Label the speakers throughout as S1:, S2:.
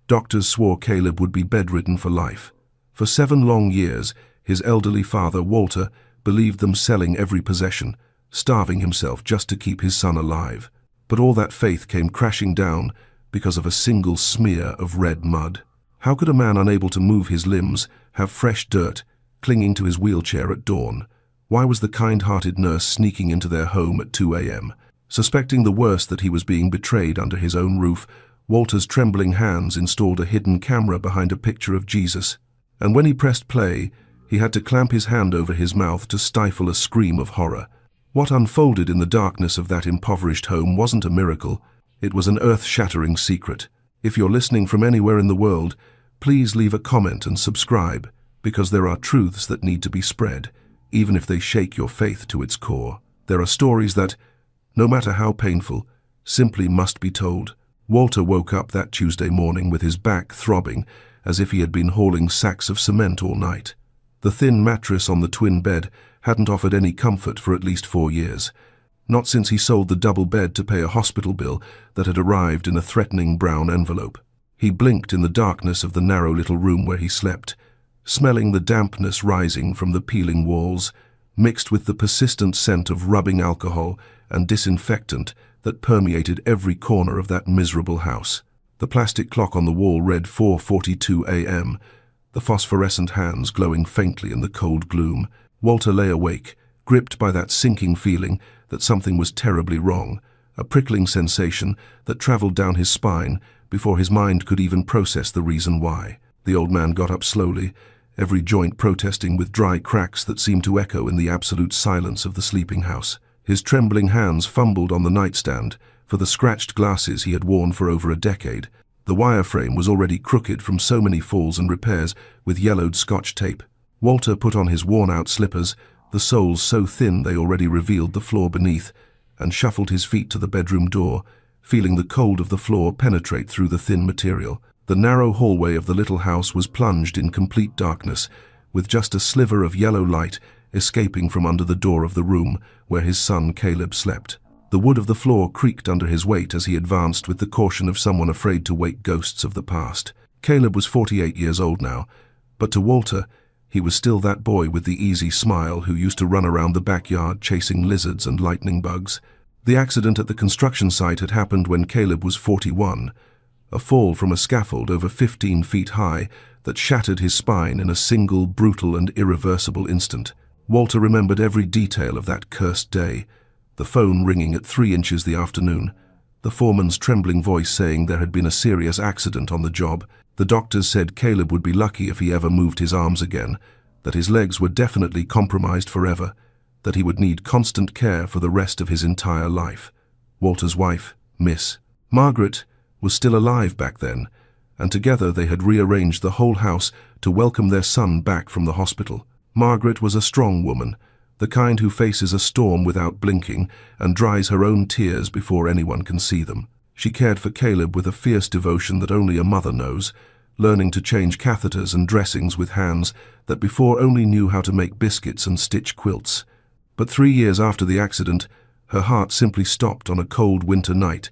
S1: Doctors swore Caleb would be bedridden for life. For 7 long years, his elderly father, Walter, believed them selling every possession, starving himself just to keep his son alive. But all that faith came crashing down because of a single smear of red mud. How could a man unable to move his limbs have fresh dirt clinging to his wheelchair at dawn? Why was the kind-hearted nurse sneaking into their home at 2 a.m.? Suspecting the worst, that he was being betrayed under his own roof, Walter's trembling hands installed a hidden camera behind a picture of Jesus. And when he pressed play, he had to clamp his hand over his mouth to stifle a scream of horror. What unfolded in the darkness of that impoverished home wasn't a miracle. It was an earth-shattering secret. If you're listening from anywhere in the world, please leave a comment and subscribe, because there are truths that need to be spread, even if they shake your faith to its core. There are stories that, no matter how painful, simply must be told. Walter woke up that Tuesday morning with his back throbbing as if he had been hauling sacks of cement all night. The thin mattress on the twin bed hadn't offered any comfort for at least 4 years. Not since he sold the double bed to pay a hospital bill that had arrived in a threatening brown envelope. He blinked in the darkness of the narrow little room where he slept, smelling the dampness rising from the peeling walls, mixed with the persistent scent of rubbing alcohol and disinfectant that permeated every corner of that miserable house. The plastic clock on the wall read 4:42 a.m., the phosphorescent hands glowing faintly in the cold gloom. Walter lay awake, gripped by that sinking feeling that something was terribly wrong, a prickling sensation that traveled down his spine before his mind could even process the reason why. The old man got up slowly, every joint protesting with dry cracks that seemed to echo in the absolute silence of the sleeping house. His trembling hands fumbled on the nightstand for the scratched glasses he had worn for over a decade. The wireframe was already crooked from so many falls and repairs with yellowed Scotch tape. Walter put on his worn-out slippers, the soles so thin they already revealed the floor beneath, and shuffled his feet to the bedroom door, feeling the cold of the floor penetrate through the thin material. The narrow hallway of the little house was plunged in complete darkness, with just a sliver of yellow light escaping from under the door of the room where his son Caleb slept. The wood of the floor creaked under his weight as he advanced with the caution of someone afraid to wake ghosts of the past. Caleb was 48 years old now, but to Walter, he was still that boy with the easy smile who used to run around the backyard chasing lizards and lightning bugs. The accident at the construction site had happened when Caleb was 41, a fall from a scaffold over 15 feet high that shattered his spine in a single brutal and irreversible instant. Walter remembered every detail of that cursed day, the phone ringing at 3 inches the afternoon, the foreman's trembling voice saying there had been a serious accident on the job. The doctors said Caleb would be lucky if he ever moved his arms again, that his legs were definitely compromised forever, that he would need constant care for the rest of his entire life. Walter's wife, Miss Margaret, was still alive back then, and together they had rearranged the whole house to welcome their son back from the hospital. Margaret was a strong woman, the kind who faces a storm without blinking and dries her own tears before anyone can see them. She cared for Caleb with a fierce devotion that only a mother knows, learning to change catheters and dressings with hands that before only knew how to make biscuits and stitch quilts. But 3 years after the accident, her heart simply stopped on a cold winter night,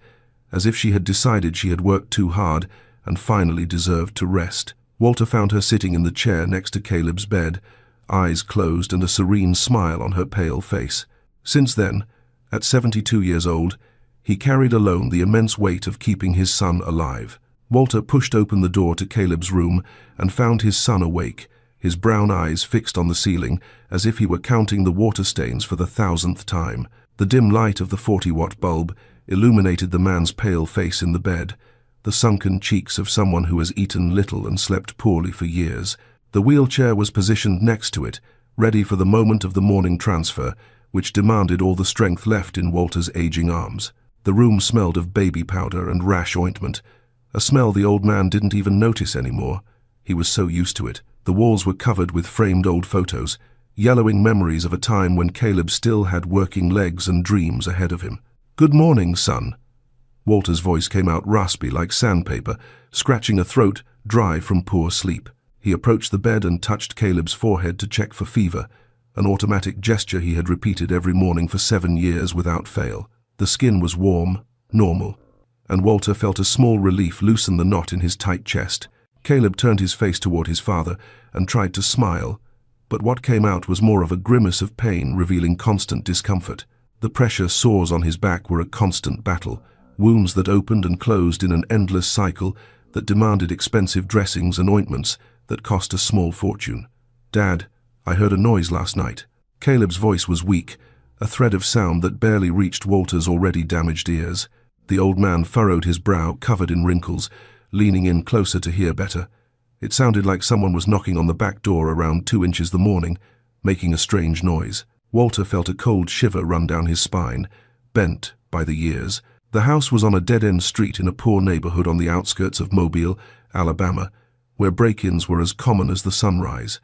S1: as if she had decided she had worked too hard and finally deserved to rest. Walter found her sitting in the chair next to Caleb's bed, eyes closed and a serene smile on her pale face. Since then, at 72 years old, he carried alone the immense weight of keeping his son alive. Walter pushed open the door to Caleb's room and found his son awake, his brown eyes fixed on the ceiling as if he were counting the water stains for the 1,000th time. The dim light of the 40-watt bulb illuminated the man's pale face in the bed, the sunken cheeks of someone who has eaten little and slept poorly for years. The wheelchair was positioned next to it, ready for the moment of the morning transfer, which demanded all the strength left in Walter's aging arms. The room smelled of baby powder and rash ointment, a smell the old man didn't even notice anymore. He was so used to it. The walls were covered with framed old photos, yellowing memories of a time when Caleb still had working legs and dreams ahead of him. "Good morning, son." Walter's voice came out raspy like sandpaper, scratching a throat dry from poor sleep. He approached the bed and touched Caleb's forehead to check for fever, an automatic gesture he had repeated every morning for 7 years without fail. The skin was warm, normal, and Walter felt a small relief loosen the knot in his tight chest. Caleb turned his face toward his father and tried to smile, but what came out was more of a grimace of pain, revealing constant discomfort. The pressure sores on his back were a constant battle, wounds that opened and closed in an endless cycle that demanded expensive dressings and ointments that cost a small fortune. "Dad, I heard a noise last night." Caleb's voice was weak, a thread of sound that barely reached Walter's already damaged ears. The old man furrowed his brow, covered in wrinkles, leaning in closer to hear better. It sounded like someone was knocking on the back door around 2 inches the morning, making a strange noise. Walter felt a cold shiver run down his spine, bent by the years. The house was on a dead-end street in a poor neighborhood on the outskirts of Mobile, Alabama, where break-ins were as common as the sunrise.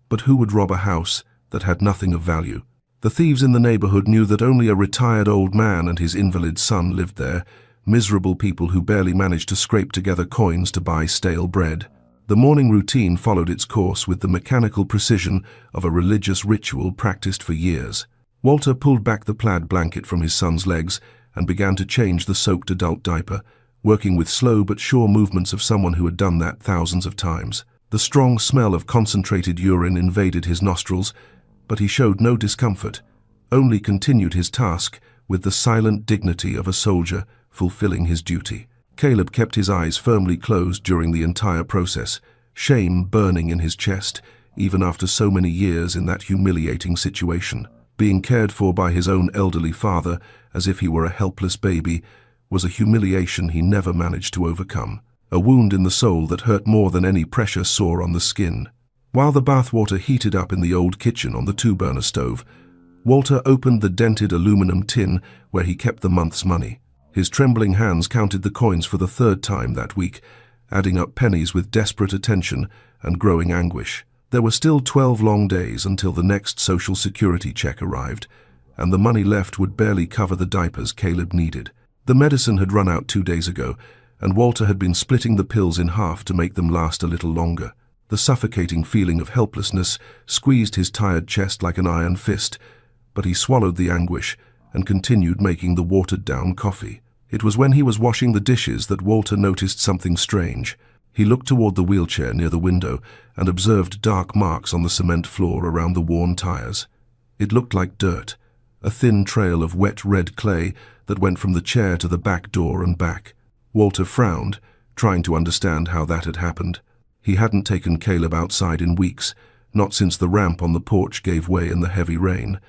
S1: But who would rob a house that had nothing of value? The thieves in the neighborhood knew that only a retired old man and his invalid son lived there, miserable people who barely managed to scrape together coins to buy stale bread. The morning routine followed its course with the mechanical precision of a religious ritual practiced for years. Walter pulled back the plaid blanket from his son's legs and began to change the soaked adult diaper, working with slow but sure movements of someone who had done that thousands of times. The strong smell of concentrated urine invaded his nostrils, but he showed no discomfort, only continued his task with the silent dignity of a soldier fulfilling his duty. Caleb kept his eyes firmly closed during the entire process, shame burning in his chest, even after so many years in that humiliating situation. Being cared for by his own elderly father, as if he were a helpless baby, was a humiliation he never managed to overcome, a wound in the soul that hurt more than any pressure sore on the skin. While the bathwater heated up in the old kitchen on the 2-burner stove, Walter opened the dented aluminum tin where he kept the month's money. His trembling hands counted the coins for the 3rd time that week, adding up pennies with desperate attention and growing anguish. There were still 12 long days until the next Social Security check arrived, and the money left would barely cover the diapers Caleb needed. The medicine had run out 2 days ago, and Walter had been splitting the pills in half to make them last a little longer. The suffocating feeling of helplessness squeezed his tired chest like an iron fist, but he swallowed the anguish and continued making the watered-down coffee. It was when he was washing the dishes that Walter noticed something strange. He looked toward the wheelchair near the window and observed dark marks on the cement floor around the worn tires. It looked like dirt, a thin trail of wet red clay that went from the chair to the back door and back. Walter frowned, trying to understand how that had happened. He hadn't taken Caleb outside in weeks, not since the ramp on the porch gave way in the heavy rain,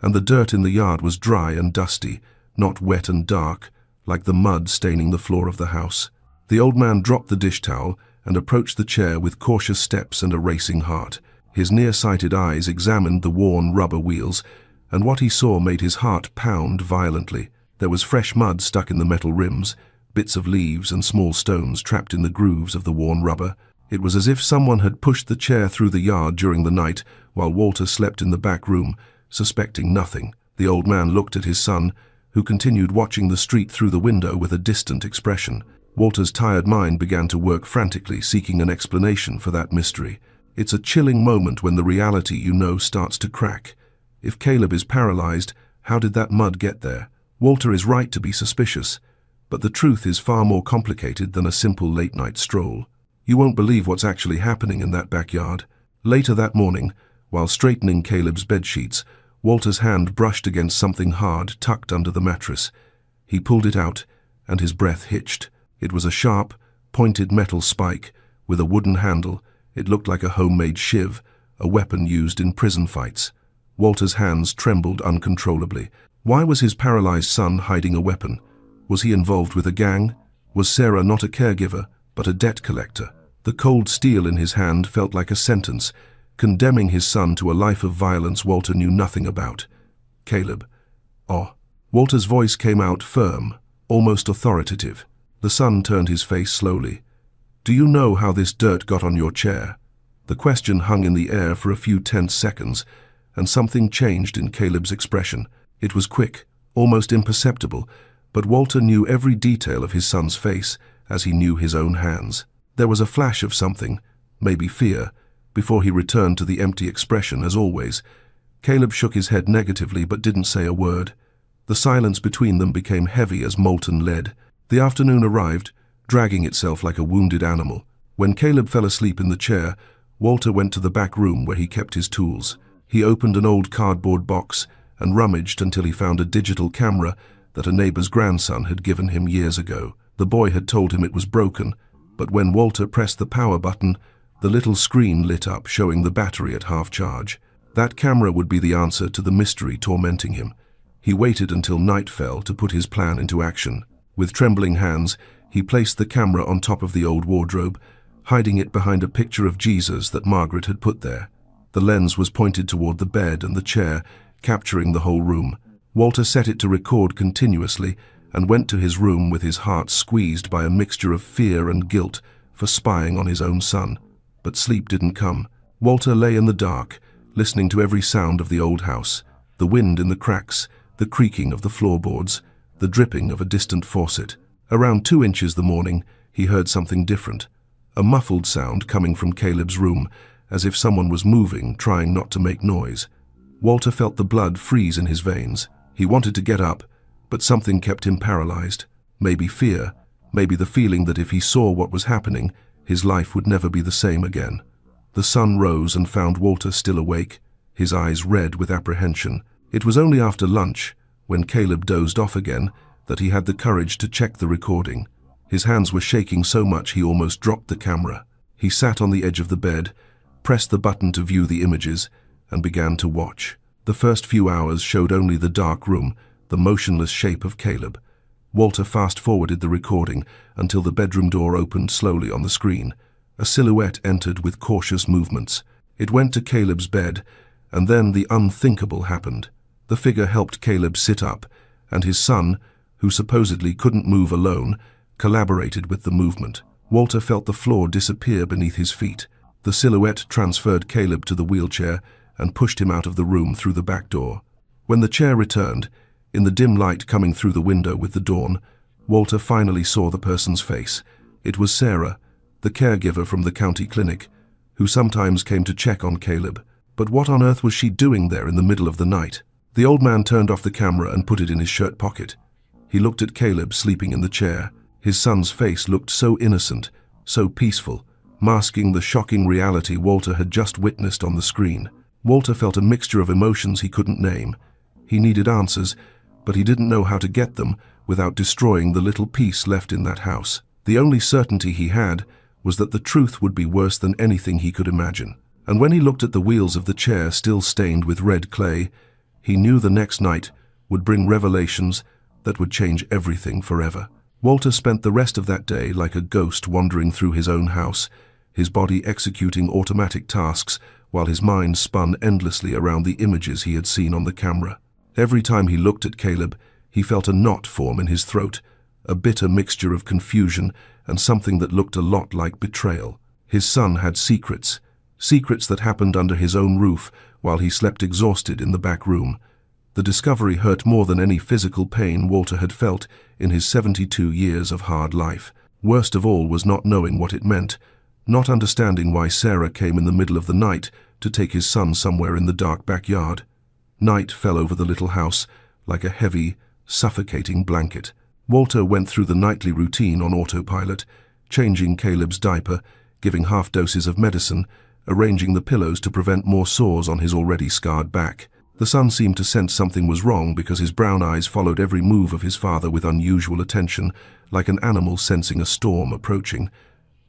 S1: and the dirt in the yard was dry and dusty, not wet and dark, like the mud staining the floor of the house. The old man dropped the dish towel and approached the chair with cautious steps and a racing heart. His nearsighted eyes examined the worn rubber wheels, and what he saw made his heart pound violently. There was fresh mud stuck in the metal rims, bits of leaves and small stones trapped in the grooves of the worn rubber. It was as if someone had pushed the chair through the yard during the night while Walter slept in the back room, suspecting nothing. The old man looked at his son, who continued watching the street through the window with a distant expression. Walter's tired mind began to work frantically, seeking an explanation for that mystery. It's a chilling moment when the reality you know starts to crack. If Caleb is paralyzed, how did that mud get there? Walter is right to be suspicious, but the truth is far more complicated than a simple late-night stroll. You won't believe what's actually happening in that backyard. Later that morning, while straightening Caleb's bedsheets, Walter's hand brushed against something hard tucked under the mattress. He pulled it out, and his breath hitched. It was a sharp, pointed metal spike with a wooden handle. It looked like a homemade shiv, a weapon used in prison fights. Walter's hands trembled uncontrollably. Why was his paralyzed son hiding a weapon? Was he involved with a gang? Was Sarah not a caregiver, but a debt collector? The cold steel in his hand felt like a sentence, condemning his son to a life of violence Walter knew nothing about. Caleb. Oh. Walter's voice came out firm, almost authoritative. The son turned his face slowly. Do you know how this dirt got on your chair? The question hung in the air for a few tense seconds, and something changed in Caleb's expression. It was quick, almost imperceptible, but Walter knew every detail of his son's face as he knew his own hands. There was a flash of something, maybe fear, before he returned to the empty expression as always. Caleb shook his head negatively but didn't say a word. The silence between them became heavy as molten lead. The afternoon arrived, dragging itself like a wounded animal. When Caleb fell asleep in the chair, Walter went to the back room where he kept his tools. He opened an old cardboard box and rummaged until he found a digital camera that a neighbor's grandson had given him years ago. The boy had told him it was broken, but when Walter pressed the power button, the little screen lit up showing the battery at half charge. That camera would be the answer to the mystery tormenting him. He waited until night fell to put his plan into action. With trembling hands, he placed the camera on top of the old wardrobe, hiding it behind a picture of Jesus that Margaret had put there. The lens was pointed toward the bed and the chair, capturing the whole room. Walter set it to record continuously and went to his room with his heart squeezed by a mixture of fear and guilt for spying on his own son. But sleep didn't come. Walter lay in the dark, listening to every sound of the old house, the wind in the cracks, the creaking of the floorboards, the dripping of a distant faucet. Around 2 inches the morning, he heard something different. A muffled sound coming from Caleb's room, as if someone was moving, trying not to make noise. Walter felt the blood freeze in his veins. He wanted to get up, but something kept him paralyzed. Maybe fear, maybe the feeling that if he saw what was happening, his life would never be the same again. The sun rose and found Walter still awake, his eyes red with apprehension. It was only after lunch, when Caleb dozed off again, that he had the courage to check the recording. His hands were shaking so much he almost dropped the camera. He sat on the edge of the bed, pressed the button to view the images, and began to watch. The first few hours showed only the dark room, the motionless shape of Caleb. Walter fast-forwarded the recording until the bedroom door opened slowly on the screen. A silhouette entered with cautious movements. It went to Caleb's bed, and then the unthinkable happened. The figure helped Caleb sit up, and his son, who supposedly couldn't move alone, collaborated with the movement. Walter felt the floor disappear beneath his feet. The silhouette transferred Caleb to the wheelchair and pushed him out of the room through the back door. When the chair returned, in the dim light coming through the window with the dawn, Walter finally saw the person's face. It was Sarah, the caregiver from the county clinic, who sometimes came to check on Caleb. But what on earth was she doing there in the middle of the night? The old man turned off the camera and put it in his shirt pocket. He looked at Caleb sleeping in the chair. His son's face looked so innocent, so peaceful, masking the shocking reality Walter had just witnessed on the screen. Walter felt a mixture of emotions he couldn't name. He needed answers, but he didn't know how to get them without destroying the little peace left in that house. The only certainty he had was that the truth would be worse than anything he could imagine. And when he looked at the wheels of the chair still stained with red clay, he knew the next night would bring revelations that would change everything forever. Walter spent the rest of that day like a ghost wandering through his own house, his body executing automatic tasks while his mind spun endlessly around the images he had seen on the camera. Every time he looked at Caleb, he felt a knot form in his throat, a bitter mixture of confusion and something that looked a lot like betrayal. His son had secrets that happened under his own roof while he slept exhausted in the back room. The discovery hurt more than any physical pain Walter had felt in his 72 years of hard life. Worst of all was not knowing what it meant, not understanding why Sarah came in the middle of the night to take his son somewhere in the dark backyard. Night fell over the little house like a heavy, suffocating blanket. Walter went through the nightly routine on autopilot, changing Caleb's diaper, giving half doses of medicine, arranging the pillows to prevent more sores on his already scarred back. The son seemed to sense something was wrong because his brown eyes followed every move of his father with unusual attention, like an animal sensing a storm approaching.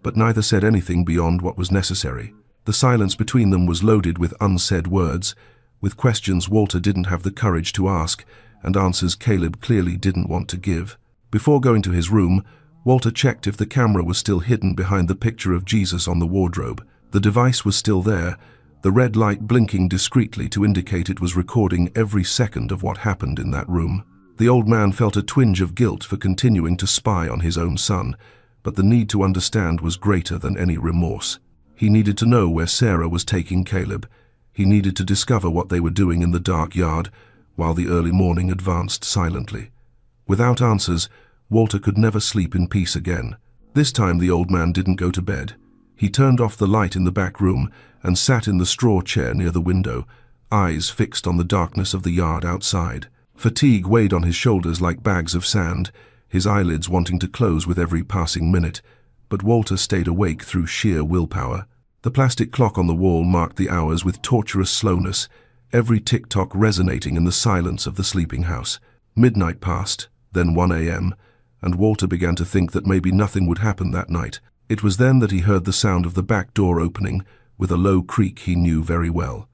S1: But neither said anything beyond what was necessary. The silence between them was loaded with unsaid words, with questions Walter didn't have the courage to ask, and answers Caleb clearly didn't want to give. Before going to his room, Walter checked if the camera was still hidden behind the picture of Jesus on the wardrobe. The device was still there, the red light blinking discreetly to indicate it was recording every second of what happened in that room. The old man felt a twinge of guilt for continuing to spy on his own son, but the need to understand was greater than any remorse. He needed to know where Sarah was taking Caleb. He needed to discover what they were doing in the dark yard, while the early morning advanced silently. Without answers, Walter could never sleep in peace again. This time the old man didn't go to bed. He turned off the light in the back room and sat in the straw chair near the window, eyes fixed on the darkness of the yard outside. Fatigue weighed on his shoulders like bags of sand. his eyelids wanting to close with every passing minute, but Walter stayed awake through sheer willpower. The plastic clock on the wall marked the hours with torturous slowness, every tick-tock resonating in the silence of the sleeping house. Midnight passed, then 1 a.m., and Walter began to think that maybe nothing would happen that night. It was then that he heard the sound of the back door opening, with a low creak he knew very well.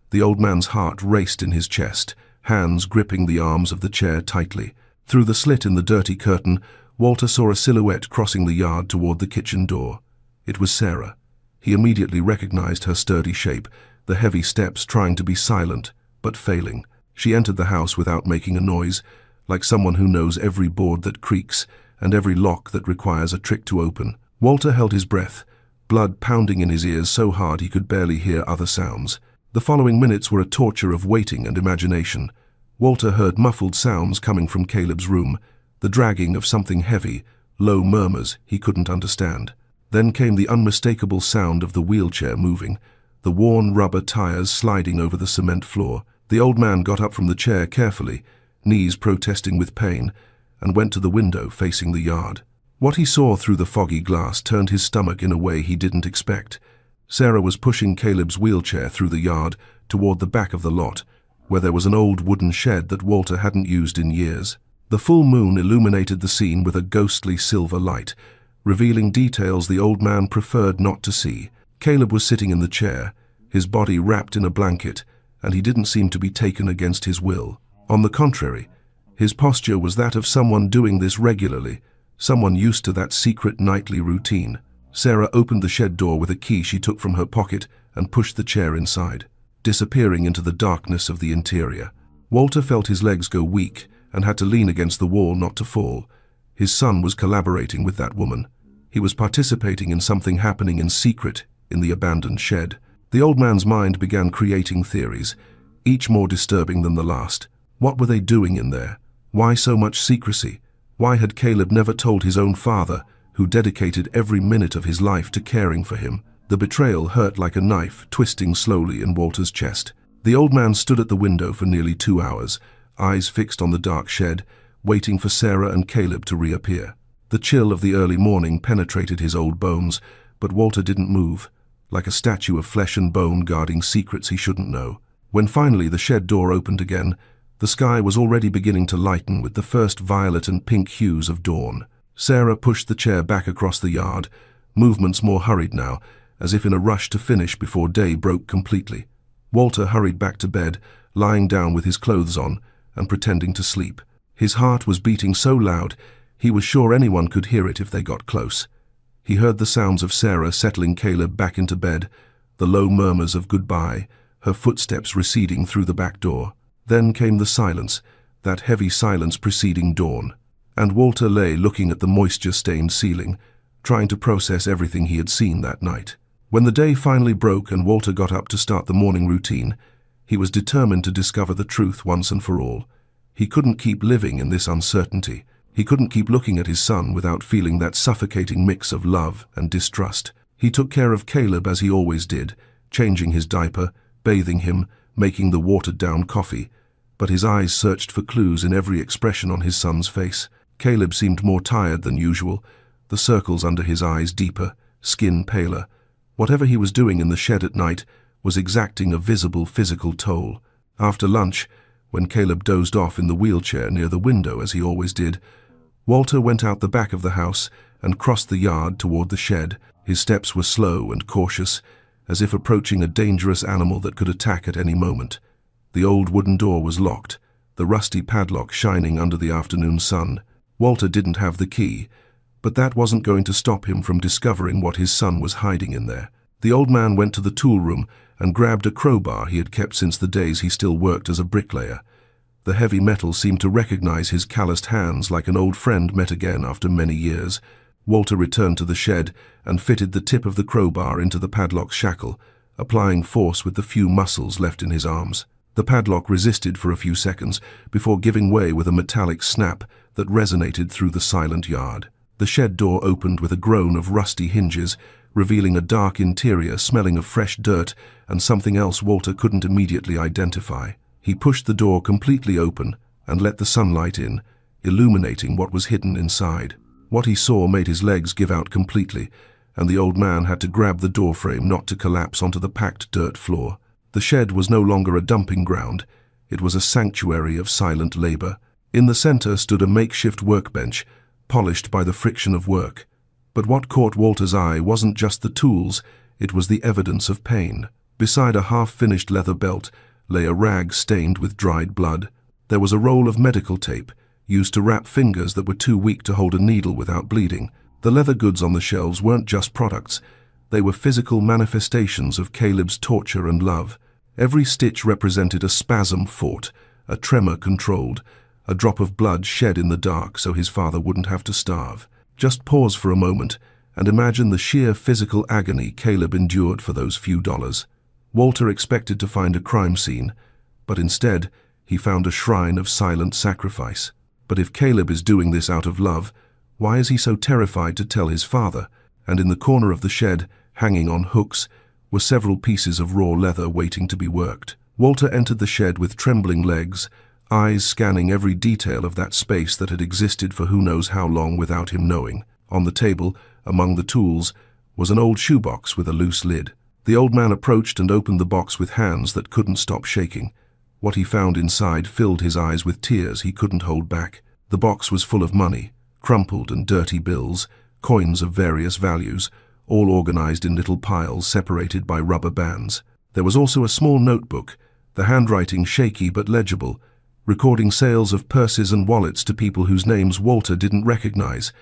S1: The old man's heart raced in his chest, hands gripping the arms of the chair tightly. Through the slit in the dirty curtain, Walter saw a silhouette crossing the yard toward the kitchen door. It was Sarah. He immediately recognized her sturdy shape, the heavy steps trying to be silent, but failing. She entered the house without making a noise, like someone who knows every board that creaks and every lock that requires a trick to open. Walter held his breath, blood pounding in his ears so hard he could barely hear other sounds. The following minutes were a torture of waiting and imagination. Walter heard muffled sounds coming from Caleb's room, the dragging of something heavy, low murmurs he couldn't understand. Then came the unmistakable sound of the wheelchair moving, the worn rubber tires sliding over the cement floor. The old man got up from the chair carefully, knees protesting with pain, and went to the window facing the yard. What he saw through the foggy glass turned his stomach in a way he didn't expect. Sarah was pushing Caleb's wheelchair through the yard toward the back of the lot, where there was an old wooden shed that Walter hadn't used in years. The full moon illuminated the scene with a ghostly silver light, revealing details the old man preferred not to see. Caleb was sitting in the chair, his body wrapped in a blanket, and he didn't seem to be taken against his will. On the contrary, his posture was that of someone doing this regularly, someone used to that secret nightly routine. Sarah opened the shed door with a key she took from her pocket and pushed the chair inside, disappearing into the darkness of the interior. Walter felt his legs go weak and had to lean against the wall not to fall. His son was collaborating with that woman. He was participating in something happening in secret in the abandoned shed. The old man's mind began creating theories, each more disturbing than the last. What were they doing in there? Why so much secrecy? Why had Caleb never told his own father, who dedicated every minute of his life to caring for him? The betrayal hurt like a knife, twisting slowly in Walter's chest. The old man stood at the window for nearly 2 hours, eyes fixed on the dark shed, waiting for Sarah and Caleb to reappear. The chill of the early morning penetrated his old bones, but Walter didn't move, like a statue of flesh and bone guarding secrets he shouldn't know. When finally the shed door opened again, the sky was already beginning to lighten with the first violet and pink hues of dawn. Sarah pushed the chair back across the yard, movements more hurried now, as if in a rush to finish before day broke completely. Walter hurried back to bed, lying down with his clothes on and pretending to sleep. His heart was beating so loud, he was sure anyone could hear it if they got close. He heard the sounds of Sarah settling Caleb back into bed, the low murmurs of goodbye, her footsteps receding through the back door. Then came the silence, that heavy silence preceding dawn, and Walter lay looking at the moisture-stained ceiling, trying to process everything he had seen that night. When the day finally broke and Walter got up to start the morning routine, he was determined to discover the truth once and for all. He couldn't keep living in this uncertainty. He couldn't keep looking at his son without feeling that suffocating mix of love and distrust. He took care of Caleb as he always did, changing his diaper, bathing him, making the watered-down coffee, but his eyes searched for clues in every expression on his son's face. Caleb seemed more tired than usual, the circles under his eyes deeper, skin paler. Whatever he was doing in the shed at night was exacting a visible physical toll. After lunch, when Caleb dozed off in the wheelchair near the window as he always did, Walter went out the back of the house and crossed the yard toward the shed. His steps were slow and cautious, as if approaching a dangerous animal that could attack at any moment. The old wooden door was locked, the rusty padlock shining under the afternoon sun. Walter didn't have the key, but that wasn't going to stop him from discovering what his son was hiding in there. The old man went to the tool room and grabbed a crowbar he had kept since the days he still worked as a bricklayer. The heavy metal seemed to recognize his calloused hands like an old friend met again after many years. Walter returned to the shed and fitted the tip of the crowbar into the padlock's shackle, applying force with the few muscles left in his arms. The padlock resisted for a few seconds before giving way with a metallic snap that resonated through the silent yard. The shed door opened with a groan of rusty hinges, revealing a dark interior smelling of fresh dirt and something else Walter couldn't immediately identify. He pushed the door completely open and let the sunlight in, illuminating what was hidden inside. What he saw made his legs give out completely, and the old man had to grab the doorframe not to collapse onto the packed dirt floor. The shed was no longer a dumping ground. It was a sanctuary of silent labor. In the center stood a makeshift workbench, polished by the friction of work. But what caught Walter's eye wasn't just the tools, it was the evidence of pain. Beside a half-finished leather belt lay a rag stained with dried blood. There was a roll of medical tape, used to wrap fingers that were too weak to hold a needle without bleeding. The leather goods on the shelves weren't just products. They were physical manifestations of Caleb's torture and love. Every stitch represented a spasm fought, a tremor controlled, a drop of blood shed in the dark so his father wouldn't have to starve. Just pause for a moment and imagine the sheer physical agony Caleb endured for those few dollars. Walter expected to find a crime scene, but instead he found a shrine of silent sacrifice. But if Caleb is doing this out of love, why is he so terrified to tell his father? And in the corner of the shed, hanging on hooks, were several pieces of raw leather waiting to be worked. Walter entered the shed with trembling legs, eyes scanning every detail of that space that had existed for who knows how long without him knowing. On the table, among the tools, was an old shoebox with a loose lid. The old man approached and opened the box with hands that couldn't stop shaking. What he found inside filled his eyes with tears he couldn't hold back. The box was full of money, crumpled and dirty bills, coins of various values, all organized in little piles separated by rubber bands. There was also a small notebook, the handwriting shaky but legible, recording sales of purses and wallets to people whose names Walter didn't recognize.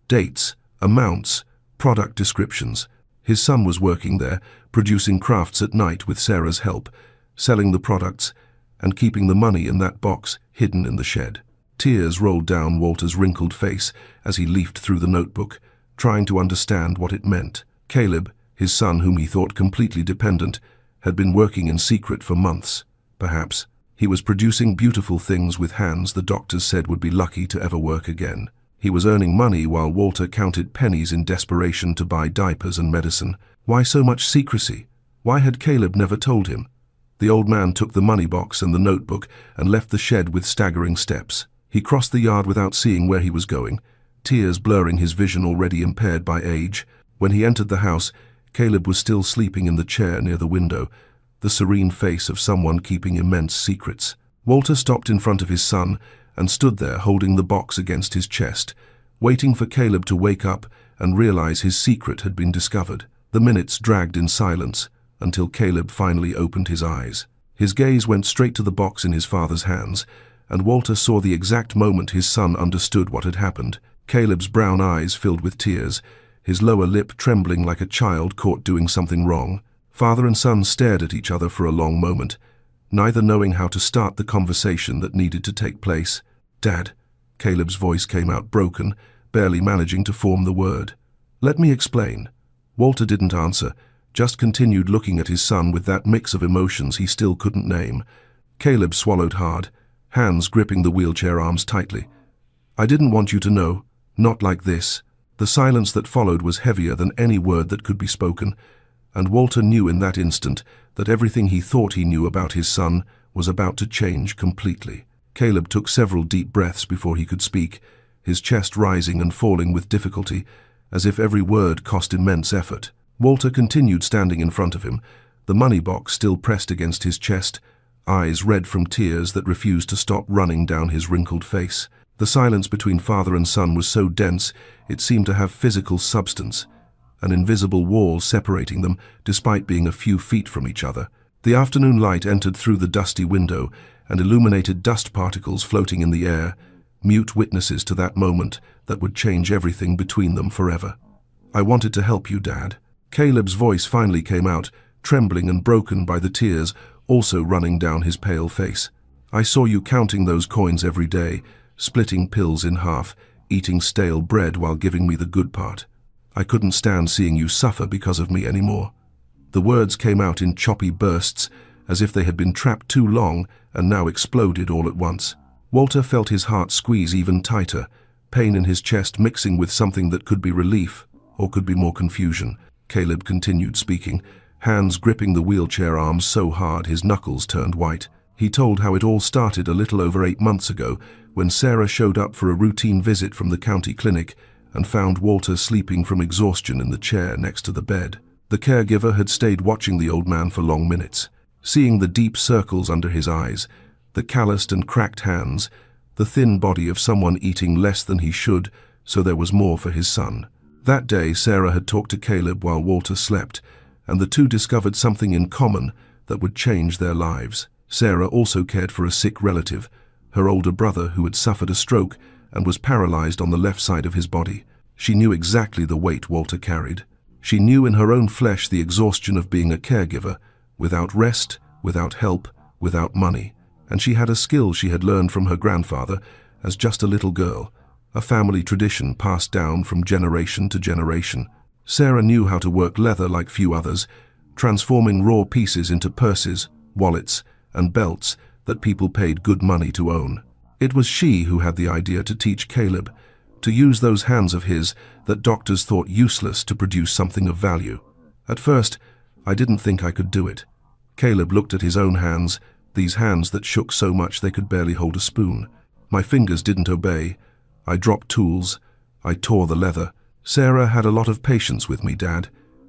S1: Dates, amounts, product descriptions. His son was working there, producing crafts at night with Sarah's help, selling the products, and keeping the money in that box hidden in the shed. Tears rolled down Walter's wrinkled face as he leafed through the notebook, trying to understand what it meant. Caleb, his son whom he thought completely dependent, had been working in secret for months. Perhaps he was producing beautiful things with hands the doctors said would be lucky to ever work again. He was earning money while Walter counted pennies in desperation to buy diapers and medicine. Why so much secrecy? Why had Caleb never told him? The old man took the money box and the notebook and left the shed with staggering steps. He crossed the yard without seeing where he was going, tears blurring his vision already impaired by age. When he entered the house, Caleb was still sleeping in the chair near the window, the serene face of someone keeping immense secrets. Walter stopped in front of his son and stood there holding the box against his chest, waiting for Caleb to wake up and realize his secret had been discovered. The minutes dragged in silence until Caleb finally opened his eyes. His gaze went straight to the box in his father's hands, and Walter saw the exact moment his son understood what had happened. Caleb's brown eyes filled with tears, his lower lip trembling like a child caught doing something wrong. Father and son stared at each other for a long moment, neither knowing how to start the conversation that needed to take place. "Dad," Caleb's voice came out broken, barely managing to form the word. "Let me explain." Walter didn't answer, just continued looking at his son with that mix of emotions he still couldn't name. Caleb swallowed hard, hands gripping the wheelchair arms tightly. "I didn't want you to know, not like this." The silence that followed was heavier than any word that could be spoken, and Walter knew in that instant that everything he thought he knew about his son was about to change completely. Caleb took several deep breaths before he could speak, his chest rising and falling with difficulty, as if every word cost immense effort. Walter continued standing in front of him, the money box still pressed against his chest, eyes red from tears that refused to stop running down his wrinkled face. The silence between father and son was so dense it seemed to have physical substance, an invisible wall separating them despite being a few feet from each other. The afternoon light entered through the dusty window and illuminated dust particles floating in the air, mute witnesses to that moment that would change everything between them forever. "I wanted to help you, Dad." Caleb's voice finally came out, trembling and broken by the tears also running down his pale face. "I saw you counting those coins every day, splitting pills in half, eating stale bread while giving me the good part. I couldn't stand seeing you suffer because of me anymore." The words came out in choppy bursts, as if they had been trapped too long and now exploded all at once. Walter felt his heart squeeze even tighter, pain in his chest mixing with something that could be relief or could be more confusion. Caleb continued speaking, hands gripping the wheelchair arms so hard his knuckles turned white. He told how it all started a little over 8 months ago when Sarah showed up for a routine visit from the county clinic and found Walter sleeping from exhaustion in the chair next to the bed. The caregiver had stayed watching the old man for long minutes, seeing the deep circles under his eyes, the calloused and cracked hands, the thin body of someone eating less than he should, so there was more for his son. That day, Sarah had talked to Caleb while Walter slept, and the two discovered something in common that would change their lives. Sarah also cared for a sick relative, her older brother who had suffered a stroke and was paralyzed on the left side of his body. She knew exactly the weight Walter carried. She knew in her own flesh the exhaustion of being a caregiver, without rest, without help, without money. And she had a skill she had learned from her grandfather as just a little girl, a family tradition passed down from generation to generation. Sarah knew how to work leather like few others, transforming raw pieces into purses, wallets, and belts that people paid good money to own. It was she who had the idea to teach Caleb to use those hands of his that doctors thought useless to produce something of value. At first, I didn't think I could do it. Caleb looked at his own hands, these hands that shook so much they could barely hold a spoon. My fingers didn't obey. I dropped tools. I tore the leather. Sarah had a lot of patience with me, Dad.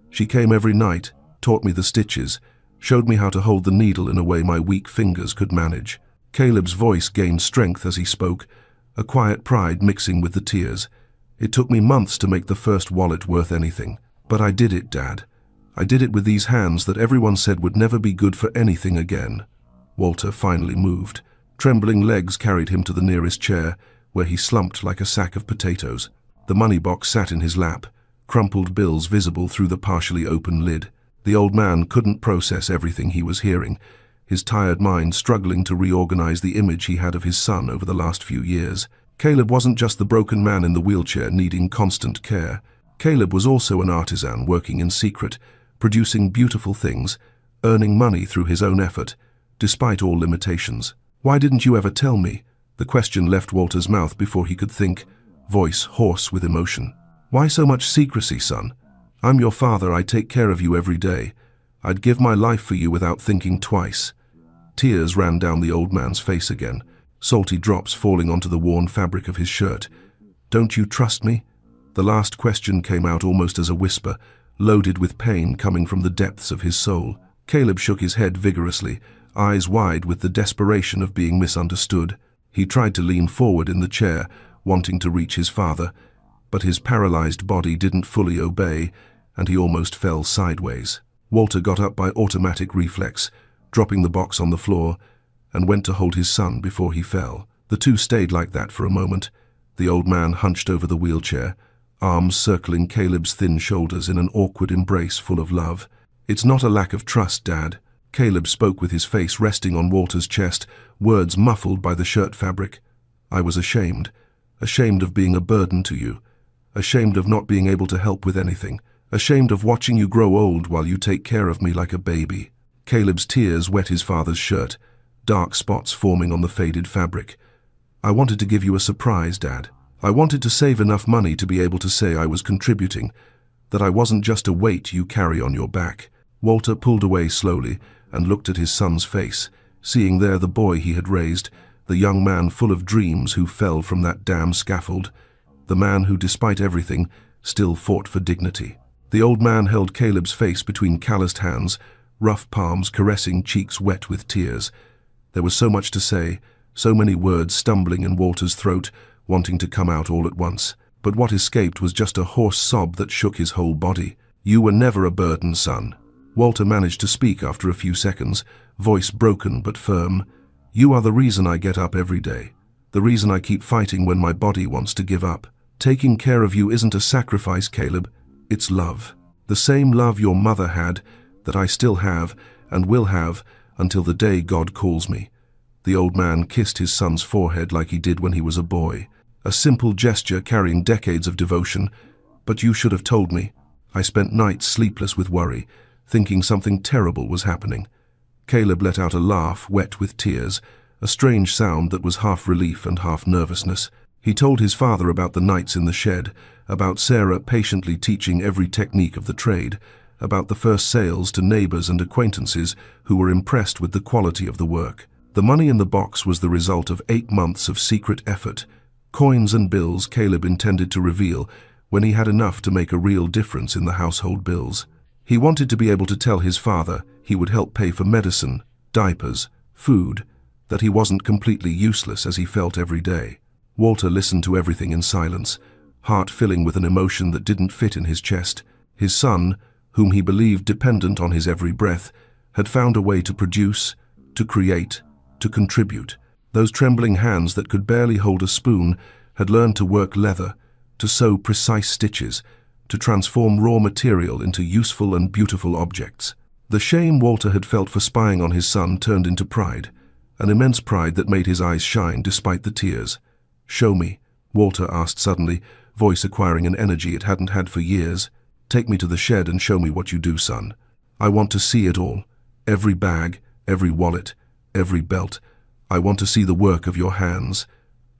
S1: She came every night, taught me the stitches, showed me how to hold the needle in a way my weak fingers could manage. Caleb's voice gained strength as he spoke, a quiet pride mixing with the tears. It took me months to make the first wallet worth anything. But I did it, Dad. I did it with these hands that everyone said would never be good for anything again. Walter finally moved. Trembling legs carried him to the nearest chair, where he slumped like a sack of potatoes. The money box sat in his lap, crumpled bills visible through the partially open lid. The old man couldn't process everything he was hearing, his tired mind struggling to reorganize the image he had of his son over the last few years. Caleb wasn't just the broken man in the wheelchair needing constant care. Caleb was also an artisan working in secret, producing beautiful things, earning money through his own effort, despite all limitations. Why didn't you ever tell me? The question left Walter's mouth before he could think, voice hoarse with emotion. Why so much secrecy, son? I'm your father, I take care of you every day. I'd give my life for you without thinking twice. Tears ran down the old man's face again, salty drops falling onto the worn fabric of his shirt. Don't you trust me? The last question came out almost as a whisper, loaded with pain coming from the depths of his soul. Caleb shook his head vigorously, eyes wide with the desperation of being misunderstood. He tried to lean forward in the chair, wanting to reach his father, but his paralyzed body didn't fully obey, and he almost fell sideways. Walter got up by automatic reflex, dropping the box on the floor, and went to hold his son before he fell. The two stayed like that for a moment, the old man hunched over the wheelchair, arms circling Caleb's thin shoulders in an awkward embrace full of love. It's not a lack of trust, Dad. Caleb spoke with his face resting on Walter's chest, words muffled by the shirt fabric. I was ashamed of being a burden to you, ashamed of not being able to help with anything, ashamed of watching you grow old while you take care of me like a baby. Caleb's tears wet his father's shirt, dark spots forming on the faded fabric. I wanted to give you a surprise, Dad. I wanted to save enough money to be able to say I was contributing, that I wasn't just a weight you carry on your back. Walter pulled away slowly and looked at his son's face, seeing there the boy he had raised, the young man full of dreams who fell from that damn scaffold, the man who, despite everything, still fought for dignity. The old man held Caleb's face between calloused hands, rough palms caressing cheeks wet with tears. There was so much to say, so many words stumbling in Walter's throat, wanting to come out all at once. But what escaped was just a hoarse sob that shook his whole body. You were never a burden, son. Walter managed to speak after a few seconds, voice broken but firm. You are the reason I get up every day, the reason I keep fighting when my body wants to give up. Taking care of you isn't a sacrifice, Caleb. It's love. The same love your mother had, that I still have and will have until the day God calls me. The old man kissed his son's forehead like he did when he was a boy. A simple gesture carrying decades of devotion. But you should have told me. I spent nights sleepless with worry, thinking something terrible was happening. Caleb let out a laugh wet with tears, a strange sound that was half relief and half nervousness. He told his father about the nights in the shed, about Sarah patiently teaching every technique of the trade, about the first sales to neighbors and acquaintances who were impressed with the quality of the work. The money in the box was the result of 8 months of secret effort, coins and bills Caleb intended to reveal when he had enough to make a real difference in the household bills. He wanted to be able to tell his father he would help pay for medicine, diapers, food, that he wasn't completely useless as he felt every day. Walter listened to everything in silence, heart filling with an emotion that didn't fit in his chest. His son, whom he believed dependent on his every breath, had found a way to produce, to create, to contribute. Those trembling hands that could barely hold a spoon had learned to work leather, to sew precise stitches, to transform raw material into useful and beautiful objects. The shame Walter had felt for spying on his son turned into pride, an immense pride that made his eyes shine despite the tears. "Show me," Walter asked suddenly, voice acquiring an energy it hadn't had for years. "Take me to the shed and show me what you do, son. I want to see it all. Every bag, every wallet, every belt. I want to see the work of your hands."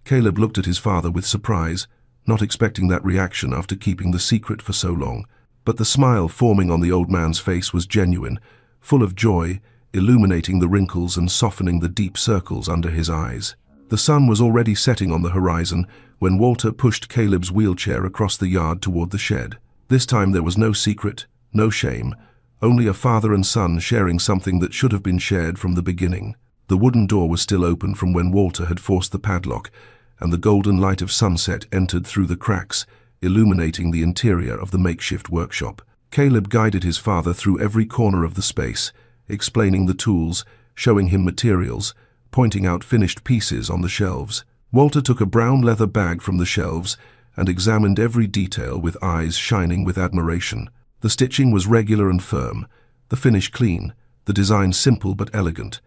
S1: Caleb looked at his father with surprise, not expecting that reaction after keeping the secret for so long. But the smile forming on the old man's face was genuine, full of joy, illuminating the wrinkles and softening the deep circles under his eyes. The sun was already setting on the horizon when Walter pushed Caleb's wheelchair across the yard toward the shed. This time there was no secret, no shame, only a father and son sharing something that should have been shared from the beginning. The wooden door was still open from when Walter had forced the padlock, and the golden light of sunset entered through the cracks, illuminating the interior of the makeshift workshop. Caleb guided his father through every corner of the space, explaining the tools, showing him materials, pointing out finished pieces on the shelves. Walter took a brown leather bag from the shelves and examined every detail with eyes shining with admiration. The stitching was regular and firm, the finish clean, the design simple but elegant.